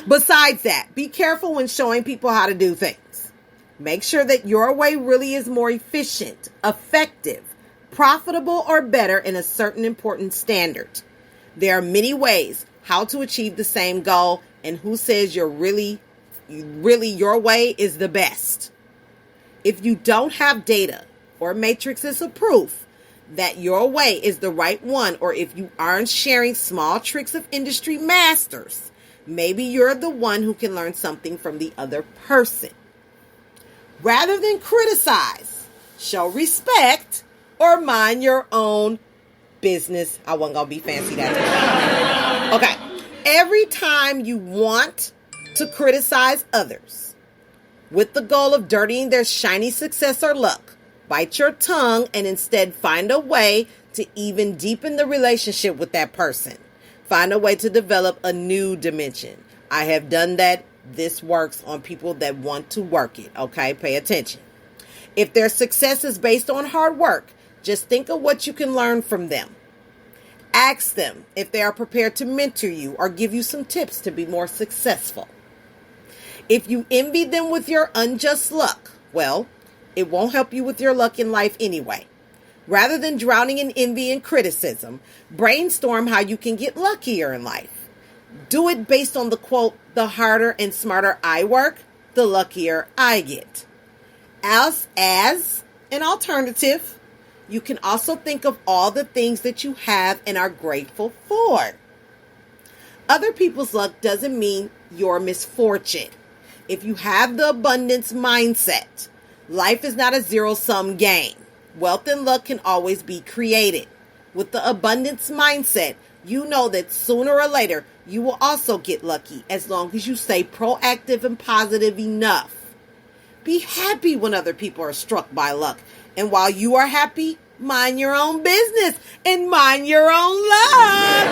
Besides that, be careful when showing people how to do things. Make sure that your way really is more efficient, effective, profitable, or better in a certain important standard. There are many ways, how to achieve the same goal, and who says really your way is the best. If you don't have data or matrices of proof that your way is the right one, or if you aren't sharing small tricks of industry masters, maybe you're the one who can learn something from the other person. Rather than criticize, show respect or mind your own business. I wasn't going to be fancy that time. Okay. Every time you want to criticize others with the goal of dirtying their shiny success or luck, bite your tongue and instead find a way to even deepen the relationship with that person. Find a way to develop a new dimension. I have done that. This works on people that want to work it. Okay, pay attention. If their success is based on hard work, just think of what you can learn from them. Ask them if they are prepared to mentor you or give you some tips to be more successful. If you envy them with your unjust luck, well, it won't help you with your luck in life anyway. Rather than drowning in envy and criticism, brainstorm how you can get luckier in life. Do it based on the quote, the harder and smarter I work, the luckier I get. As an alternative, you can also think of all the things that you have and are grateful for. Other people's luck doesn't mean your misfortune. If you have the abundance mindset, life is not a zero-sum game. Wealth and luck can always be created. With the abundance mindset, you know that sooner or later, you will also get lucky as long as you stay proactive and positive enough. Be happy when other people are struck by luck. And while you are happy, mind your own business and mind your own luck.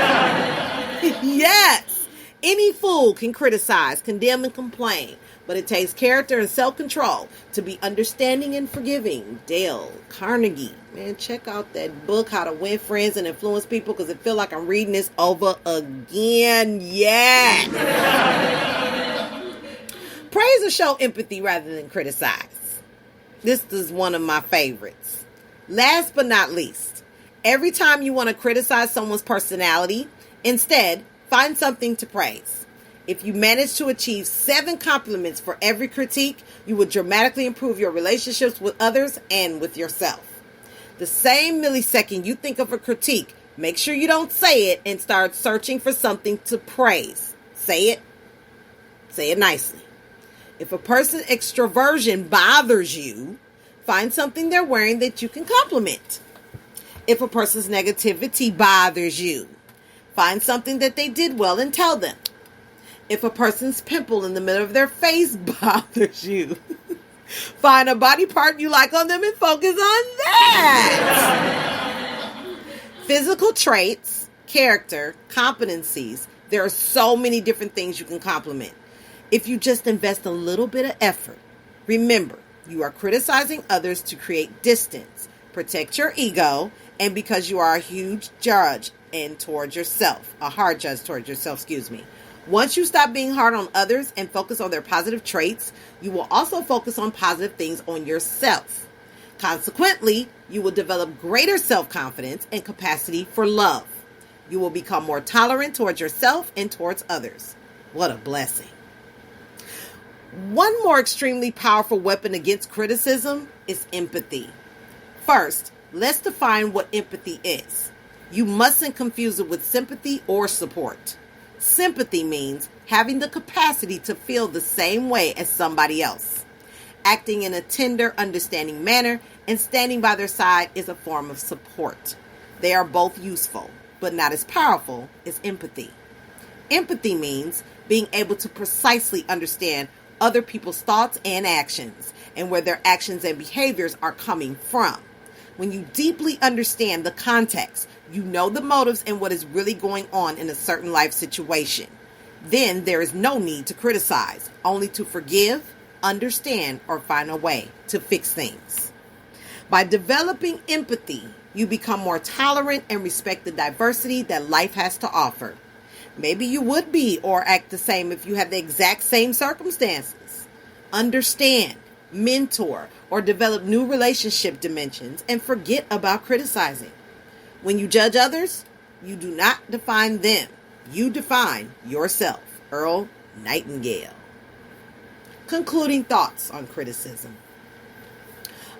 Yes, any fool can criticize, condemn, and complain. But it takes character and self-control to be understanding and forgiving. Dale Carnegie. Man, check out that book, How to Win Friends and Influence People, because I feel like I'm reading this over again. Yeah. Praise or show empathy rather than criticize. This is one of my favorites. Last but not least, every time you want to criticize someone's personality, instead, find something to praise. If you manage to achieve 7 compliments for every critique, you will dramatically improve your relationships with others and with yourself. The same millisecond you think of a critique, make sure you don't say it and start searching for something to praise. Say it nicely. If a person's extroversion bothers you, find something they're wearing that you can compliment. If a person's negativity bothers you, find something that they did well and tell them. If a person's pimple in the middle of their face bothers you, find a body part you like on them and focus on that. Physical traits, character, competencies. There are so many different things you can compliment. If you just invest a little bit of effort, remember, you are criticizing others to create distance, protect your ego, and because you are a huge judge and towards yourself, a hard judge towards yourself, Once you stop being hard on others and focus on their positive traits, you will also focus on positive things on yourself. Consequently, you will develop greater self-confidence and capacity for love. You will become more tolerant towards yourself and towards others. What a blessing. One more extremely powerful weapon against criticism is empathy. First, let's define what empathy is. You mustn't confuse it with sympathy or support. Sympathy means having the capacity to feel the same way as somebody else. Acting in a tender, understanding manner and standing by their side is a form of support. They are both useful, but not as powerful as empathy. Empathy means being able to precisely understand other people's thoughts and actions, and where their actions and behaviors are coming from. When you deeply understand the context, you know the motives and what is really going on in a certain life situation. Then there is no need to criticize, only to forgive, understand, or find a way to fix things. By developing empathy, you become more tolerant and respect the diversity that life has to offer. Maybe you would be or act the same if you had the exact same circumstances. Understand, mentor, or develop new relationship dimensions and forget about criticizing. When you judge others, you do not define them. You define yourself. Earl Nightingale. Concluding thoughts on criticism.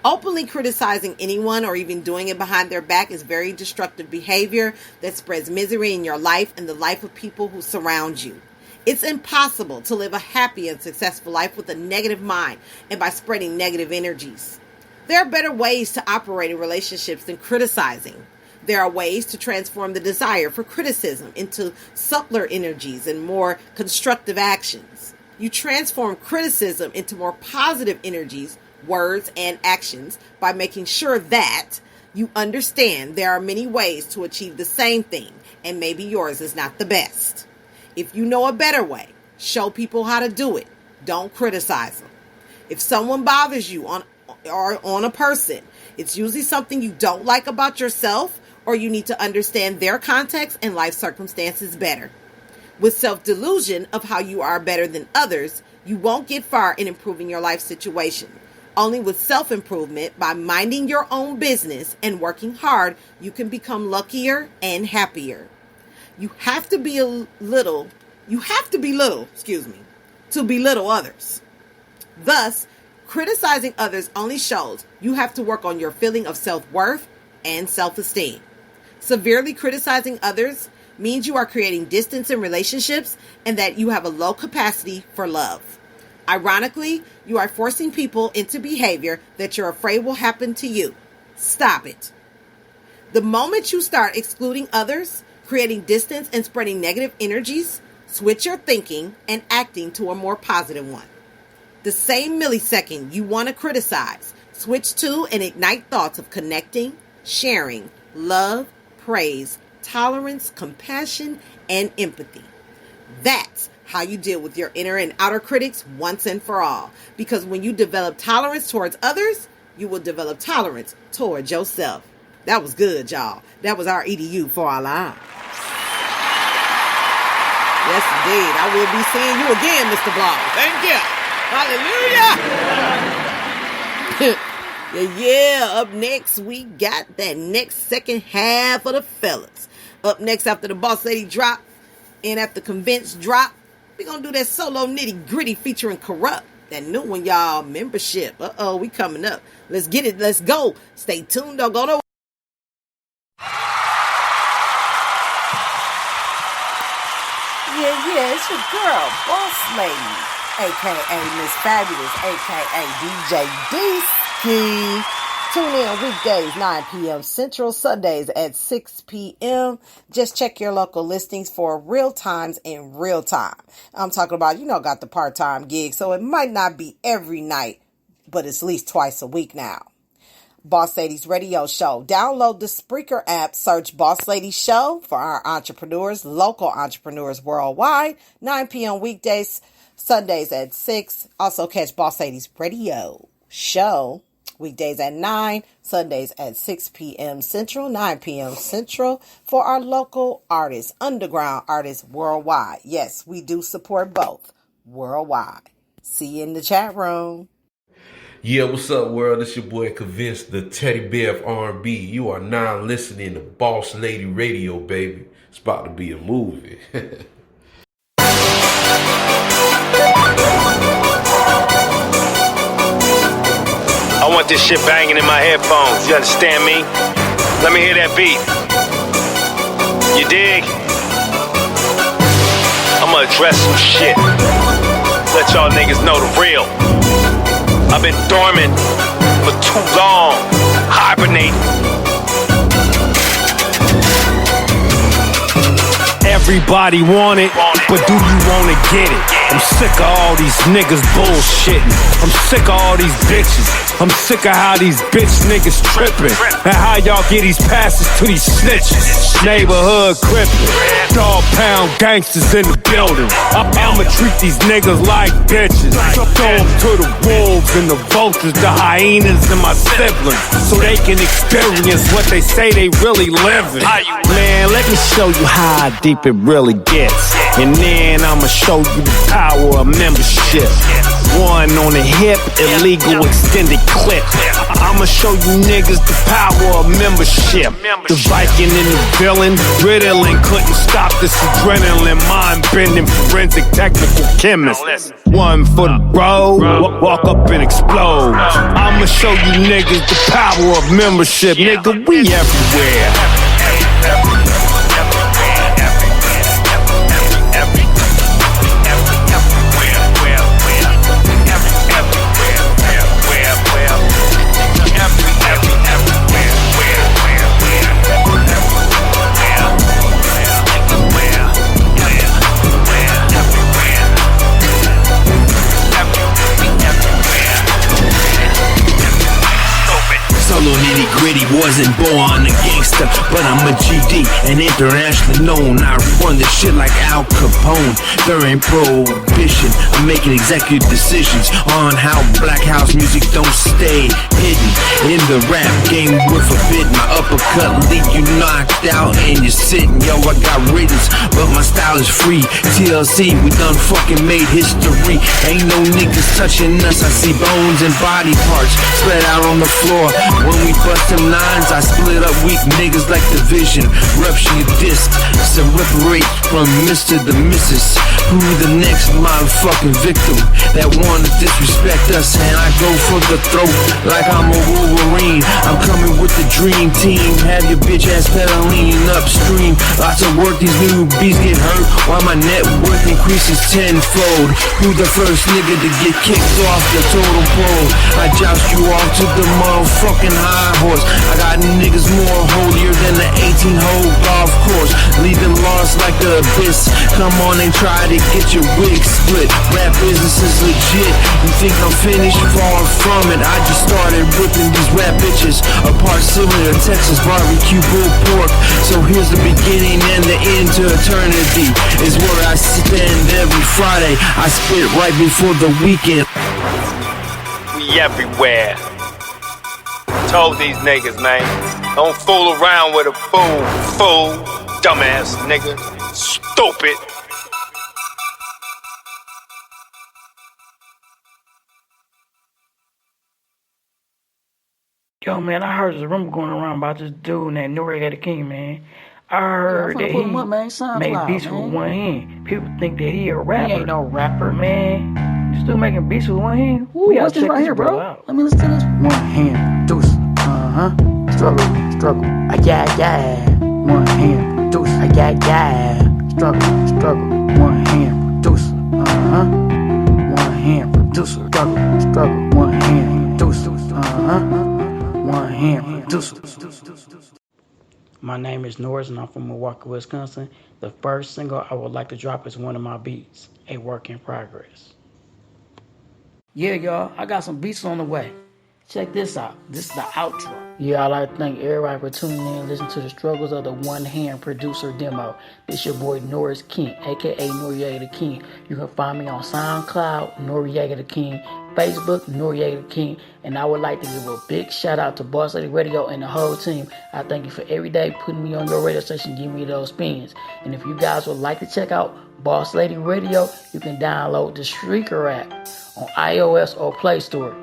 Openly criticizing anyone or even doing it behind their back is very destructive behavior that spreads misery in your life and the life of people who surround you. It's impossible to live a happy and successful life with a negative mind and by spreading negative energies. There are better ways to operate in relationships than criticizing. There are ways to transform the desire for criticism into subtler energies and more constructive actions. You transform criticism into more positive energies, words, and actions by making sure that you understand there are many ways to achieve the same thing, and maybe yours is not the best. If you know a better way, show people how to do it. Don't criticize them. If someone bothers you on a person, it's usually something you don't like about yourself, or you need to understand their context and life circumstances better. With self-delusion of how you are better than others, you won't get far in improving your life situation. Only with self-improvement, by minding your own business and working hard, you can become luckier and happier. You have to be little, to belittle others. Thus, criticizing others only shows you have to work on your feeling of self-worth and self-esteem. Severely criticizing others means you are creating distance in relationships and that you have a low capacity for love. Ironically, you are forcing people into behavior that you're afraid will happen to you. Stop it. The moment you start excluding others, creating distance and spreading negative energies, switch your thinking and acting to a more positive one. The same millisecond you want to criticize, switch to and ignite thoughts of connecting, sharing, love, praise, tolerance, compassion, and empathy. That's how you deal with your inner and outer critics once and for all. Because when you develop tolerance towards others, you will develop tolerance towards yourself. That was good, y'all. That was our EDU for our lives. Yes, indeed. I will be seeing you again, Mr. Blog. Thank you. Hallelujah. Yeah. Up next, we got that next second half of the fellas. Up next, after the Boss Lady drop and after Convince drop, we gonna do that solo nitty gritty featuring Corrupt. That new one, y'all. Membership. We coming up. Let's get it. Let's go. Stay tuned. Don't go nowhere. Yeah, it's your girl, Boss Lady, a.k.a. Miss Fabulous, a.k.a. DJ D-Ski. Tune in weekdays, 9 p.m. Central, Sundays at 6 p.m. Just check your local listings for real times in real time. I'm talking about, got the part-time gig, so it might not be every night, but it's at least twice a week now. Boss Lady's radio show. Download the Spreaker app, search Boss Lady Show for our entrepreneurs, local entrepreneurs worldwide. 9 p.m. weekdays, Sundays at 6. Also catch Boss Lady's radio show weekdays at 9, Sundays at 6 p.m. Central, 9 p.m. Central for our local artists, underground artists worldwide. Yes, we do support both worldwide. See you in the chat room. Yeah, what's up, world? It's your boy Convince, the teddy bear of R&B. You are now listening to Boss Lady Radio, baby. It's about to be a movie. I want this shit banging in my headphones. You understand me? Let me hear that beat. You dig? I'ma address some shit. Let y'all niggas know the real. I've been dormant for too long, hibernating. Everybody want it, but do you wanna get it? I'm sick of all these niggas bullshitting. I'm sick of all these bitches. I'm sick of how these bitch niggas tripping. And how y'all get these passes to these snitches. Neighborhood crippin'. Dog pound gangsters in the building. I'ma treat these niggas like bitches. Throw them to the wolves and the vultures, the hyenas and my siblings. So they can experience what they say they really living. Man, let me show you how deep it really gets. And then I'ma show you the power of membership. one on the hip, illegal extended clip. I'ma show you niggas the power of membership. The Viking and the villain, Ritalin couldn't stop this adrenaline. Mind-bending, forensic, technical chemist. One for the road, walk up and explode. I'ma show you niggas the power of membership. Nigga, we everywhere. Solo nitty gritty, wasn't born a gangster, but I'm a GD and internationally known. I run this shit like Al Capone during prohibition. I'm making executive decisions on how black house music don't stay hidden in the rap game. We're forbidden. My uppercut leave you knocked out and you're sitting. Yo, I got riddance, but my style is free. TLC, we done fucking made history. Ain't no niggas touching us. I see bones and body parts spread out on the floor. When we bust them nines, I split up weak niggas like division. Rupture your disc, separate from Mr. to Mrs. Who the next motherfucking victim that wanna disrespect us? And I go for the throat like I'm a Wolverine. I'm coming with the dream team. Have your bitch ass pedaling upstream. Lots of work, these newbies get hurt while my net worth increases tenfold. Who the first nigga to get kicked off the totem pole? I joust you off to the motherfucking high horse. I got niggas more holier than the 18-hole golf course. Leave them lost like the abyss. Come on and try to get your wig split. Rap business is legit. You think I'm finished? Far from it. I just started ripping these rap bitches apart, similar to Texas barbecue pulled pork. So here's the beginning and the end to eternity. Is where I spend every Friday. I spit right before the weekend. We everywhere. Told these niggas, man, don't fool around with a fool, dumbass nigga, stupid. Yo, man, I heard there's a rumor going around about this dude named Noriega the King, man. I heard that he make beats with one hand. People think that he a rapper. He ain't no rapper, man. This dude making beats with one hand. Ooh, what's this right here, bro? Out. Let me listen to this. One hand, deuce. Struggle. Yeah. One hand, deuce. Yeah. Struggle. One hand, deuce. One hand, producer. Struggle. One hand, deuce. One hand, deuce. My name is Norris and I'm from Milwaukee, Wisconsin. The first single I would like to drop is one of my beats, A Work in Progress. Yeah, y'all, I got some beats on the way. Check this out. This is the outro. Yeah, I'd like to thank everybody for tuning in and listening to the struggles of the one-hand producer demo. This your boy Norris King, a.k.a. Noriega the King. You can find me on SoundCloud, Noriega the King, Facebook, Noriega the King. And I would like to give a big shout out to Boss Lady Radio and the whole team. I thank you for every day putting me on your radio station, giving me those spins. And if you guys would like to check out Boss Lady Radio, you can download the Streaker app on iOS or Play Store.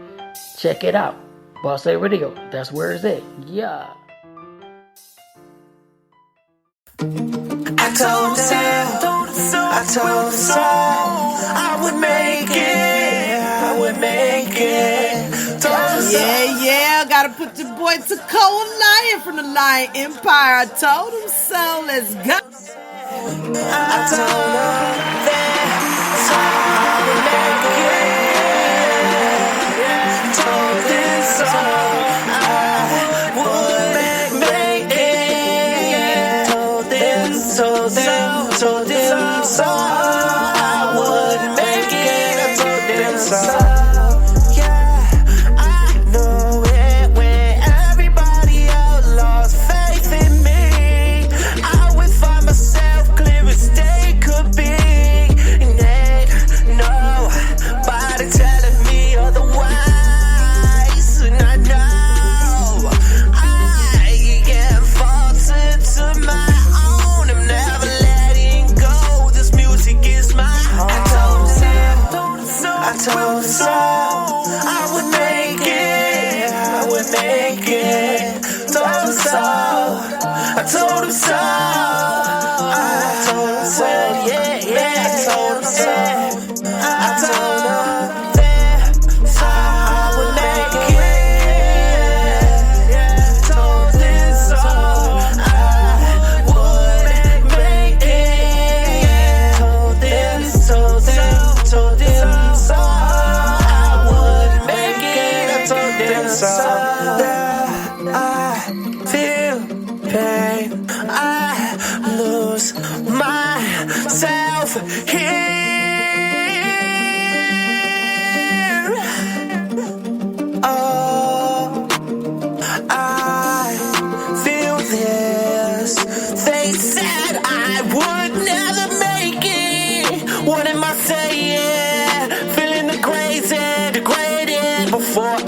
Check it out. Boss Lady Radio, that's where it's at. Yeah. I told them I would make it. Yeah, gotta put your boy Tacoa Lion from the Lion Empire. I told him so. Let's go. I told them that I would make it. Told them so I would make it. Told them so I would make it. I told them so. I told them so I would make it. I would make it. Told him so. I told him so. I told him so. Yeah. I told him so. I told him that I would make it. Told him so. I would make it. Told him so. I would make it. I told him so. I feel pain. I lose myself here. Oh, I feel this. They said I would never make it. What am I saying? Feeling the crazy, degraded before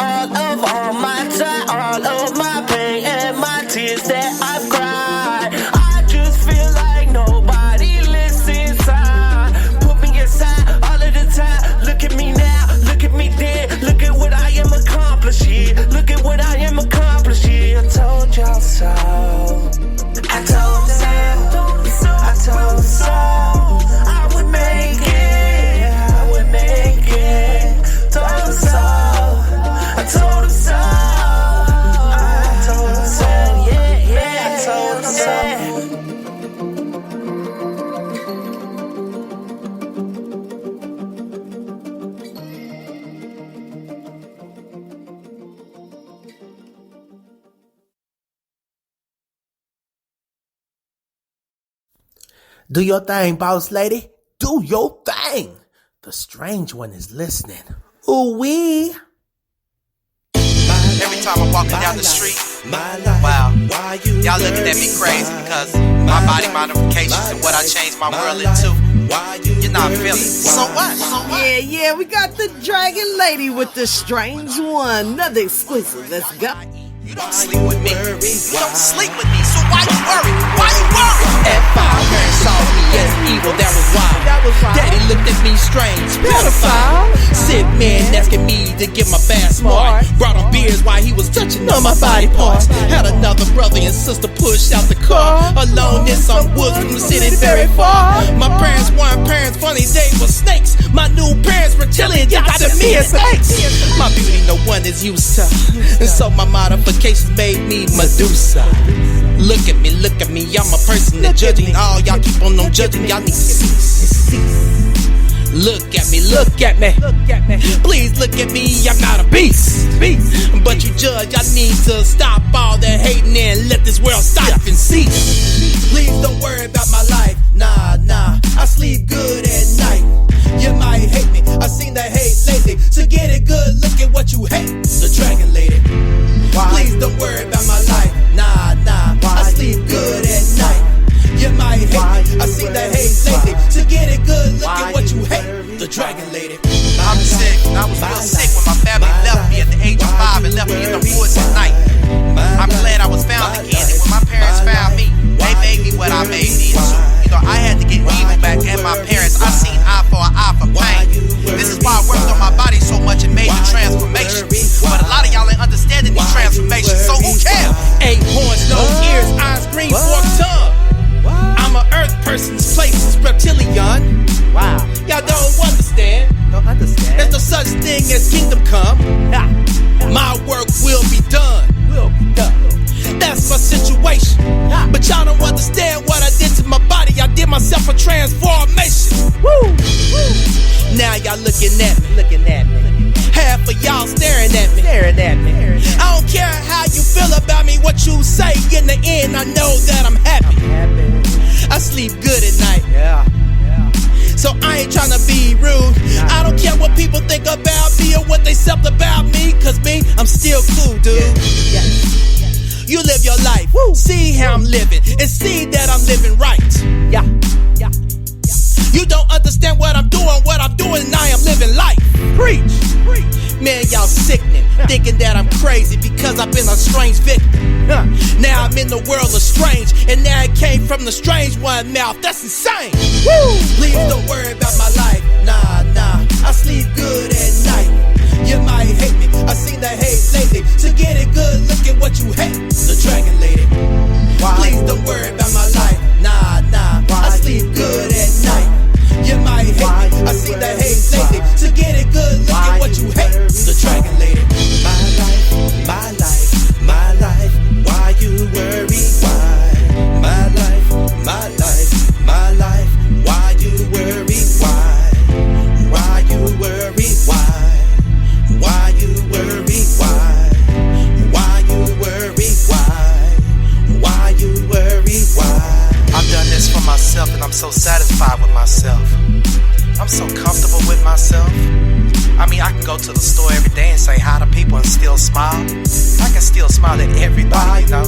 all my time, all of my pain and my tears that I've cried. I just feel like nobody listens. Put me aside all of the time. Look at me now, look at me then. Look at what I am accomplishing. Look at what I am accomplishing. I told y'all so. I told them so. I told them so. I would make it. I would make it. Told them so. I told them so. I told them so. Yeah. I told them so. Do your thing, boss lady. Do your thing. The strange one is listening. Ooh wee. Every time I'm walking down the street, wow, y'all looking at me crazy because my body modifications and what I changed my world into. You're not feeling it. So what? Yeah, we got the Dragon Lady with the strange one. Another exclusive. Let's go. You don't sleep with me. You don't sleep with me. So why you worry? Why you worry? At 5, parents saw me as evil. That was wild. Daddy looked at me strange. Pedophile. Sick man asking me to get my bath smart. Brought him beers while he was touching on my body parts. Had another brother and sister push out the car. Alone in some woods from the city very far. My parents weren't parents, funny they were snakes. My new parents reptilian, got to me as snakes. My beauty no one is used to, and so my modifications made me Medusa. Look at me, I'm a person that judging. All y'all keep on judging, y'all need to cease. Look at me. Please look at me, I'm not a beast. But you judge, I need to stop all that hating and let this world stop and cease. Please don't worry about my life, nah. I sleep good at night. You might hate me, I seen the hate lately. So get it good, look at what you hate. The Dragon Lady. Please don't worry about my life, nah. I sleep good at night. You might hate me, I seen the hate lately. So get it good, look at what you hate. The Dragon Lady. I'm sick. I was real sick when my family left me at the age of 5 and left me in the woods at night. I'm glad I was found again, and when my parents found me, they made me what I made me into. You know, I had to get evil back at my parents. I seen eye for an eye for pain. This is why I worked on my body so much and made the transformation. But a lot of y'all ain't understanding these transformations, so who cares? 8 horns, no ears, eyes green, forked tongue. I'm a earth person's place is reptilian. Wow. Y'all don't understand. There's no such thing as kingdom come. My work will be done. That's my situation. But y'all don't understand what I did to my body. I did myself a transformation. Now y'all looking at me. Half of y'all staring at me. I don't care how you feel about me, what you say. In the end, I know that I'm happy. I sleep good at night. So I ain't tryna be rude. I don't care what people think about me or what they said about me. Cause me, I'm still cool, dude. You live your life, see how I'm living, and see that I'm living right. You don't understand what I'm doing, and I am living life. Preach. Man, y'all sickening, thinking that I'm crazy because I've been a strange victim. Now I'm in the world of strange, and now it came from the strange one mouth. That's insane. Please don't worry about my life, nah. I sleep good at night. so satisfied with myself. I'm so comfortable with myself. I mean, I can go to the store every day and say hi to people and still smile. I can still smile at everybody, you know.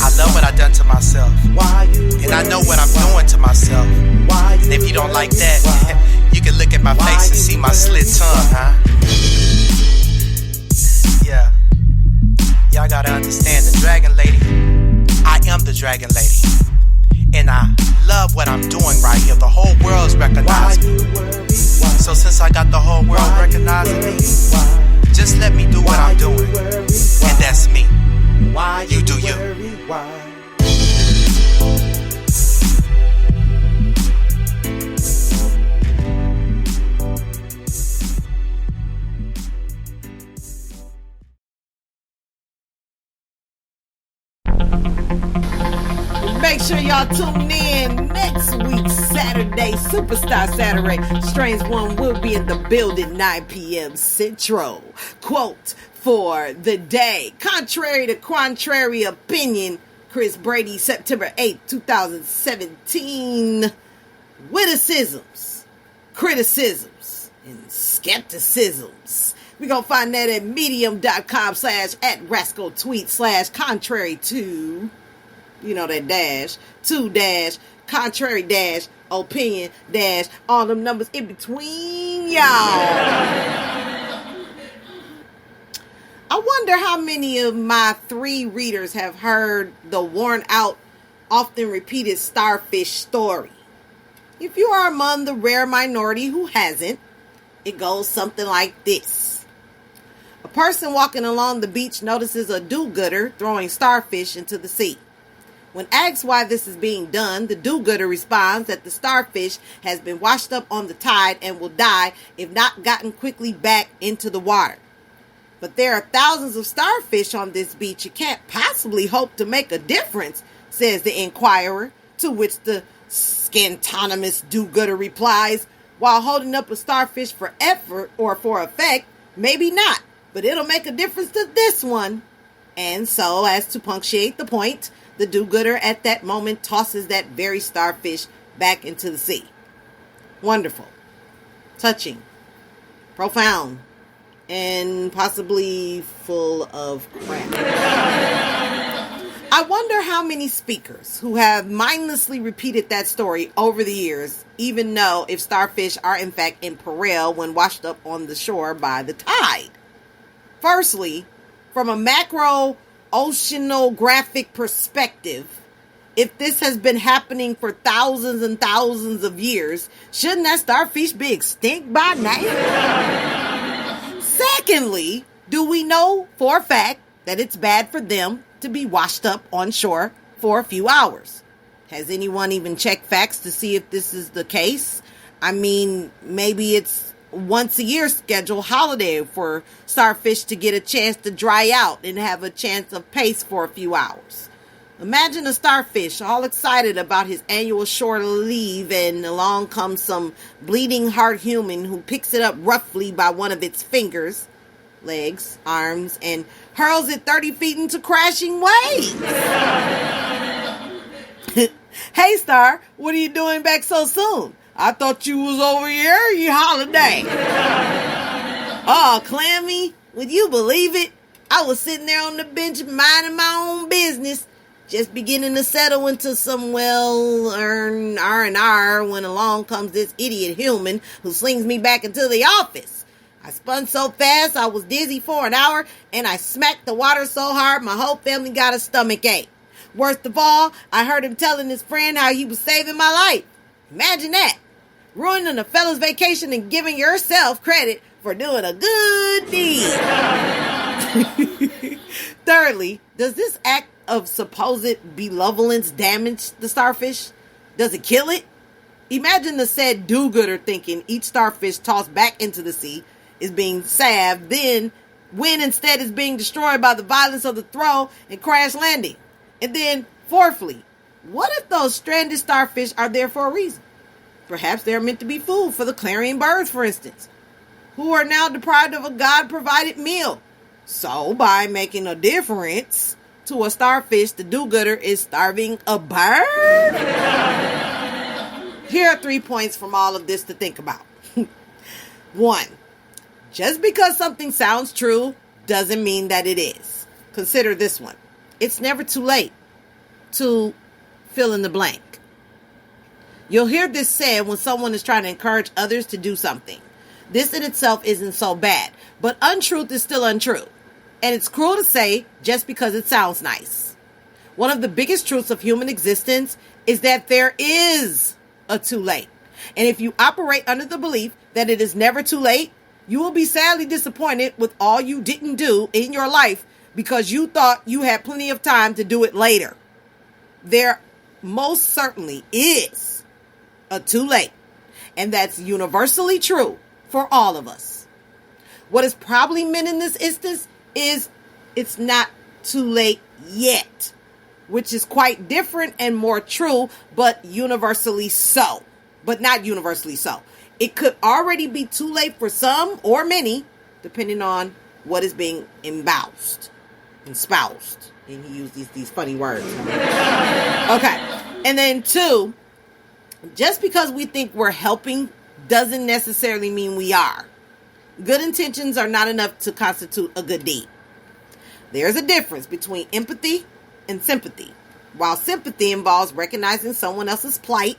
I love what I done to myself. And I know what I'm doing to myself. And if you don't like that, you can look at my face and see my slit tongue, huh? Yeah. Y'all gotta understand, the Dragon Lady, I am the Dragon Lady. And I love what I'm doing right here. The whole world's recognizing me. So since I got the whole world recognizing me, just let me do what I'm doing. And that's me. You do you. Make sure y'all tune in next week, Saturday, Superstar Saturday. Strange One will be in the building, 9 p.m. Central. Quote for the day: contrary to contrary opinion, Chris Brady, September 8th, 2017. Witticisms, criticisms, and skepticisms. We're going to find that at medium.com/@rascaltweet/contrary to... you know that dash, to dash, contrary dash, opinion dash, all them numbers in between, y'all. I wonder how many of my 3 readers have heard the worn out, often repeated starfish story. If you are among the rare minority who hasn't, it goes something like this. A person walking along the beach notices a do-gooder throwing starfish into the sea. When asked why this is being done, the do-gooder responds that the starfish has been washed up on the tide and will die if not gotten quickly back into the water. But there are thousands of starfish on this beach. You can't possibly hope to make a difference, says the inquirer, to which the scantonymous do-gooder replies, while holding up a starfish for effort or for effect, maybe not, but it'll make a difference to this one. And so, as to punctuate the point, the do-gooder at that moment tosses that very starfish back into the sea. Wonderful, touching, profound, and possibly full of crap. I wonder how many speakers who have mindlessly repeated that story over the years even know if starfish are in fact in peril when washed up on the shore by the tide. Firstly, from a macro oceanographic perspective, if this has been happening for thousands and thousands of years, shouldn't that starfish be extinct by now? Secondly, do we know for a fact that it's bad for them to be washed up on shore for a few hours? Has anyone even checked facts to see if this is the case? I mean, maybe it's once a year scheduled holiday for starfish to get a chance to dry out and have a chance of pace for a few hours. Imagine a starfish all excited about his annual shore leave, and along comes some bleeding heart human who picks it up roughly by one of its fingers, legs, arms, and hurls it 30 feet into crashing waves. Hey, Star, what are you doing back so soon? I thought you was over here, you holiday. Oh, Clammy, would you believe it? I was sitting there on the bench minding my own business, just beginning to settle into some well-earned R&R when along comes this idiot human who slings me back into the office. I spun so fast I was dizzy for an hour, and I smacked the water so hard my whole family got a stomach ache. Worst of all, I heard him telling his friend how he was saving my life. Imagine that. Ruining a fella's vacation and giving yourself credit for doing a good deed. Thirdly, does this act of supposed benevolence damage the starfish? Does it kill it? Imagine the said do-gooder thinking each starfish tossed back into the sea is being salved, then when instead is being destroyed by the violence of the throw and crash landing. And then, fourthly, what if those stranded starfish are there for a reason? Perhaps they're meant to be food for the clarion birds, for instance, who are now deprived of a God-provided meal. So, by making a difference to a starfish, the do-gooder is starving a bird? Here are 3 points from all of this to think about. 1. Just because something sounds true doesn't mean that it is. Consider this one. It's never too late to fill in the blank. You'll hear this said when someone is trying to encourage others to do something. This in itself isn't so bad, but untruth is still untrue. And it's cruel to say just because it sounds nice. One of the biggest truths of human existence is that there is a too late. And if you operate under the belief that it is never too late, you will be sadly disappointed with all you didn't do in your life because you thought you had plenty of time to do it later. There most certainly is a too late. And that's universally true for all of us. What is probably meant in this instance is it's not too late yet, which is quite different and more true, but universally so. But not universally so. It could already be too late for some or many, depending on what is being espoused. And he used these funny words. Okay. And then 2, just because we think we're helping doesn't necessarily mean we are. Good intentions are not enough to constitute a good deed. There's a difference between empathy and sympathy. While sympathy involves recognizing someone else's plight,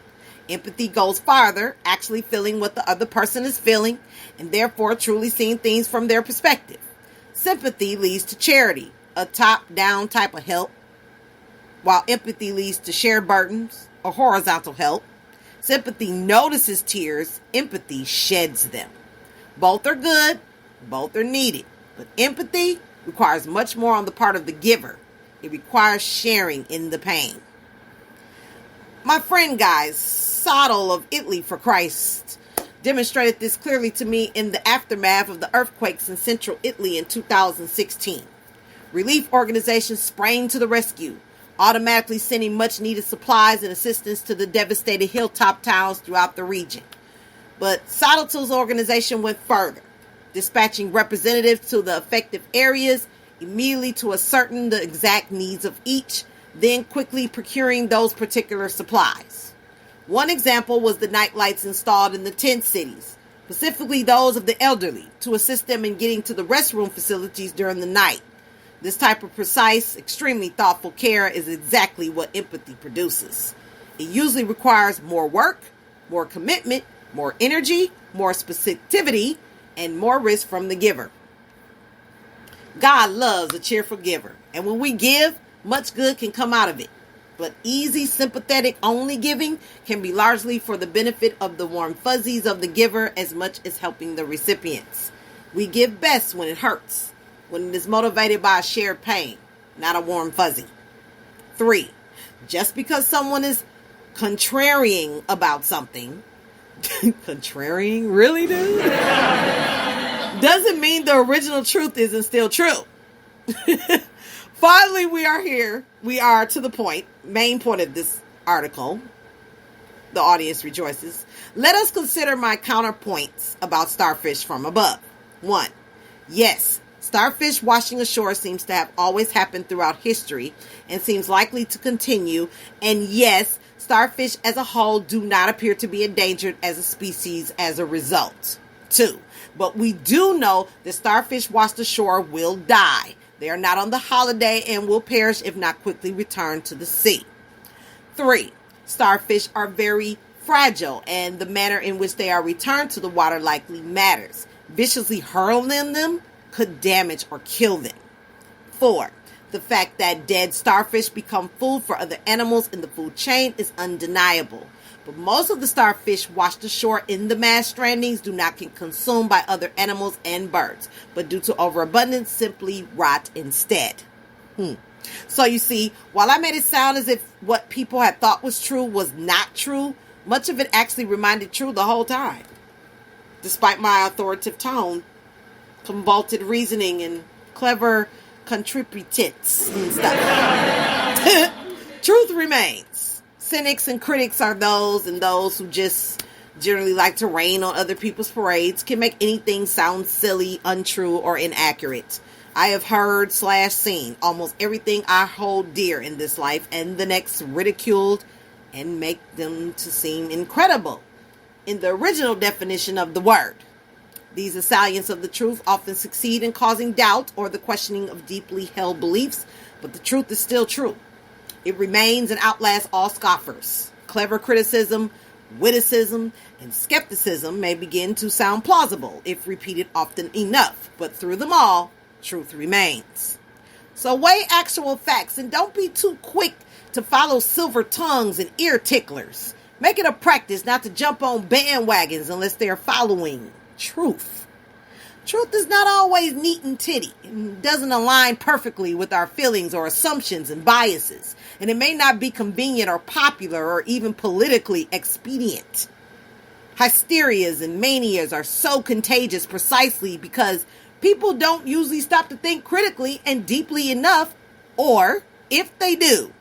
empathy goes farther, actually feeling what the other person is feeling, and therefore truly seeing things from their perspective. Sympathy leads to charity, a top-down type of help, while empathy leads to shared burdens, or horizontal help. Sympathy notices tears, empathy sheds them. Both are good, both are needed, but empathy requires much more on the part of the giver. It requires sharing in the pain. My friend guys, Sodal of Italy for Christ, demonstrated this clearly to me in the aftermath of the earthquakes in central Italy in 2016. Relief organizations sprang to the rescue, automatically sending much needed supplies and assistance to the devastated hilltop towns throughout the region. But Sodal's organization went further, dispatching representatives to the affected areas immediately to ascertain the exact needs of each, then quickly procuring those particular supplies. One example was the night lights installed in the tent cities, specifically those of the elderly, to assist them in getting to the restroom facilities during the night. This type of precise, extremely thoughtful care is exactly what empathy produces. It usually requires more work, more commitment, more energy, more specificity, and more risk from the giver. God loves a cheerful giver, and when we give, much good can come out of it. But easy, sympathetic only giving can be largely for the benefit of the warm fuzzies of the giver as much as helping the recipients. We give best when it hurts, when it is motivated by a shared pain, not a warm fuzzy. 3, just because someone is contrarian about something, contrarian? Really, dude? Doesn't mean the original truth isn't still true. Finally, we are here. We are to the point, main point of this article. The audience rejoices. Let us consider my counterpoints about starfish from above. 1, yes, starfish washing ashore seems to have always happened throughout history and seems likely to continue. And yes, starfish as a whole do not appear to be endangered as a species as a result. 2, but we do know that starfish washed ashore will die. They are not on the holiday and will perish if not quickly returned to the sea. 3, starfish are very fragile, and the manner in which they are returned to the water likely matters. Viciously hurling them could damage or kill them. 4, the fact that dead starfish become food for other animals in the food chain is undeniable. But most of the starfish washed ashore in the mass strandings do not get consumed by other animals and birds, but due to overabundance simply rot instead. So you see, while I made it sound as if what people had thought was true was not true, much of it actually remained true the whole time. Despite my authoritative tone, convoluted reasoning, and clever contripitits and stuff. Truth remains. Cynics and critics are those, and those who just generally like to rain on other people's parades can make anything sound silly, untrue, or inaccurate. I have heard / seen almost everything I hold dear in this life and the next ridiculed and make them to seem incredible in the original definition of the word. These assailants of the truth often succeed in causing doubt or the questioning of deeply held beliefs, but the truth is still true. It remains and outlasts all scoffers. Clever criticism, witticism, and skepticism may begin to sound plausible if repeated often enough, but through them all, truth remains. So weigh actual facts and don't be too quick to follow silver tongues and ear ticklers. Make it a practice not to jump on bandwagons unless they are following truth. Truth is not always neat and titty. It doesn't align perfectly with our feelings or assumptions and biases. And it may not be convenient or popular or even politically expedient. Hysterias and manias are so contagious precisely because people don't usually stop to think critically and deeply enough, or if they do,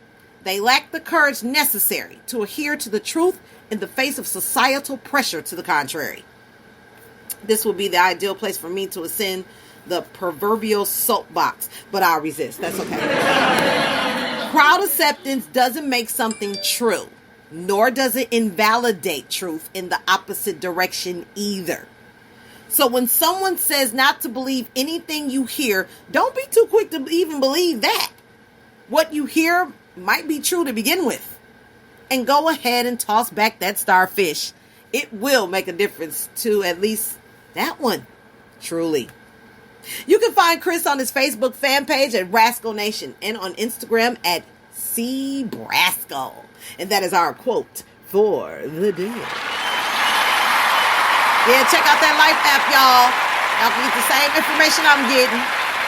they lack the courage necessary to adhere to the truth in the face of societal pressure to the contrary. This would be the ideal place for me to ascend the proverbial soapbox, but I'll resist. That's okay. Crowd acceptance doesn't make something true, nor does it invalidate truth in the opposite direction either. So when someone says not to believe anything you hear, don't be too quick to even believe that. What you hear might be true to begin with. And go ahead and toss back that starfish. It will make a difference to at least that one. Truly. You can find Chris on his Facebook fan page at Rascal Nation and on Instagram at CBrascal. And that is our quote for the day. Yeah, check out that Life app, y'all. Y'all can get the same information I'm getting.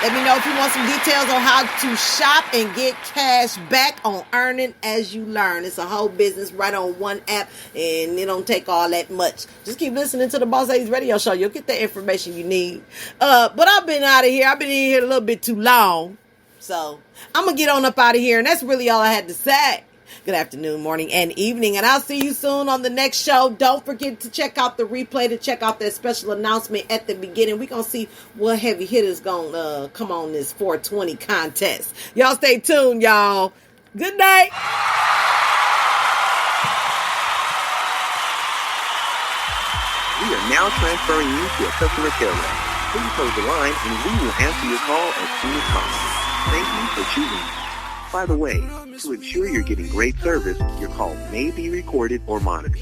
Let me know if you want some details on how to shop and get cash back on earning as you learn. It's a whole business right on one app, and it don't take all that much. Just keep listening to the Boss Ladies Radio Show. You'll get the information you need. But I've been out of here. I've been in here a little bit too long. So I'm going to get on up out of here, and that's really all I had to say. Good afternoon, morning, and evening, and I'll see you soon on the next show. Don't forget to check out the replay, to check out that special announcement at the beginning. We're going to see what heavy hitters going to come on this 420 contest. Y'all stay tuned, y'all. Good night. We are now transferring you to a customer care rep. Please hold the line, and we will answer your call as soon as possible. Thank you for choosing us. By the way, to ensure you're getting great service, your call may be recorded or monitored.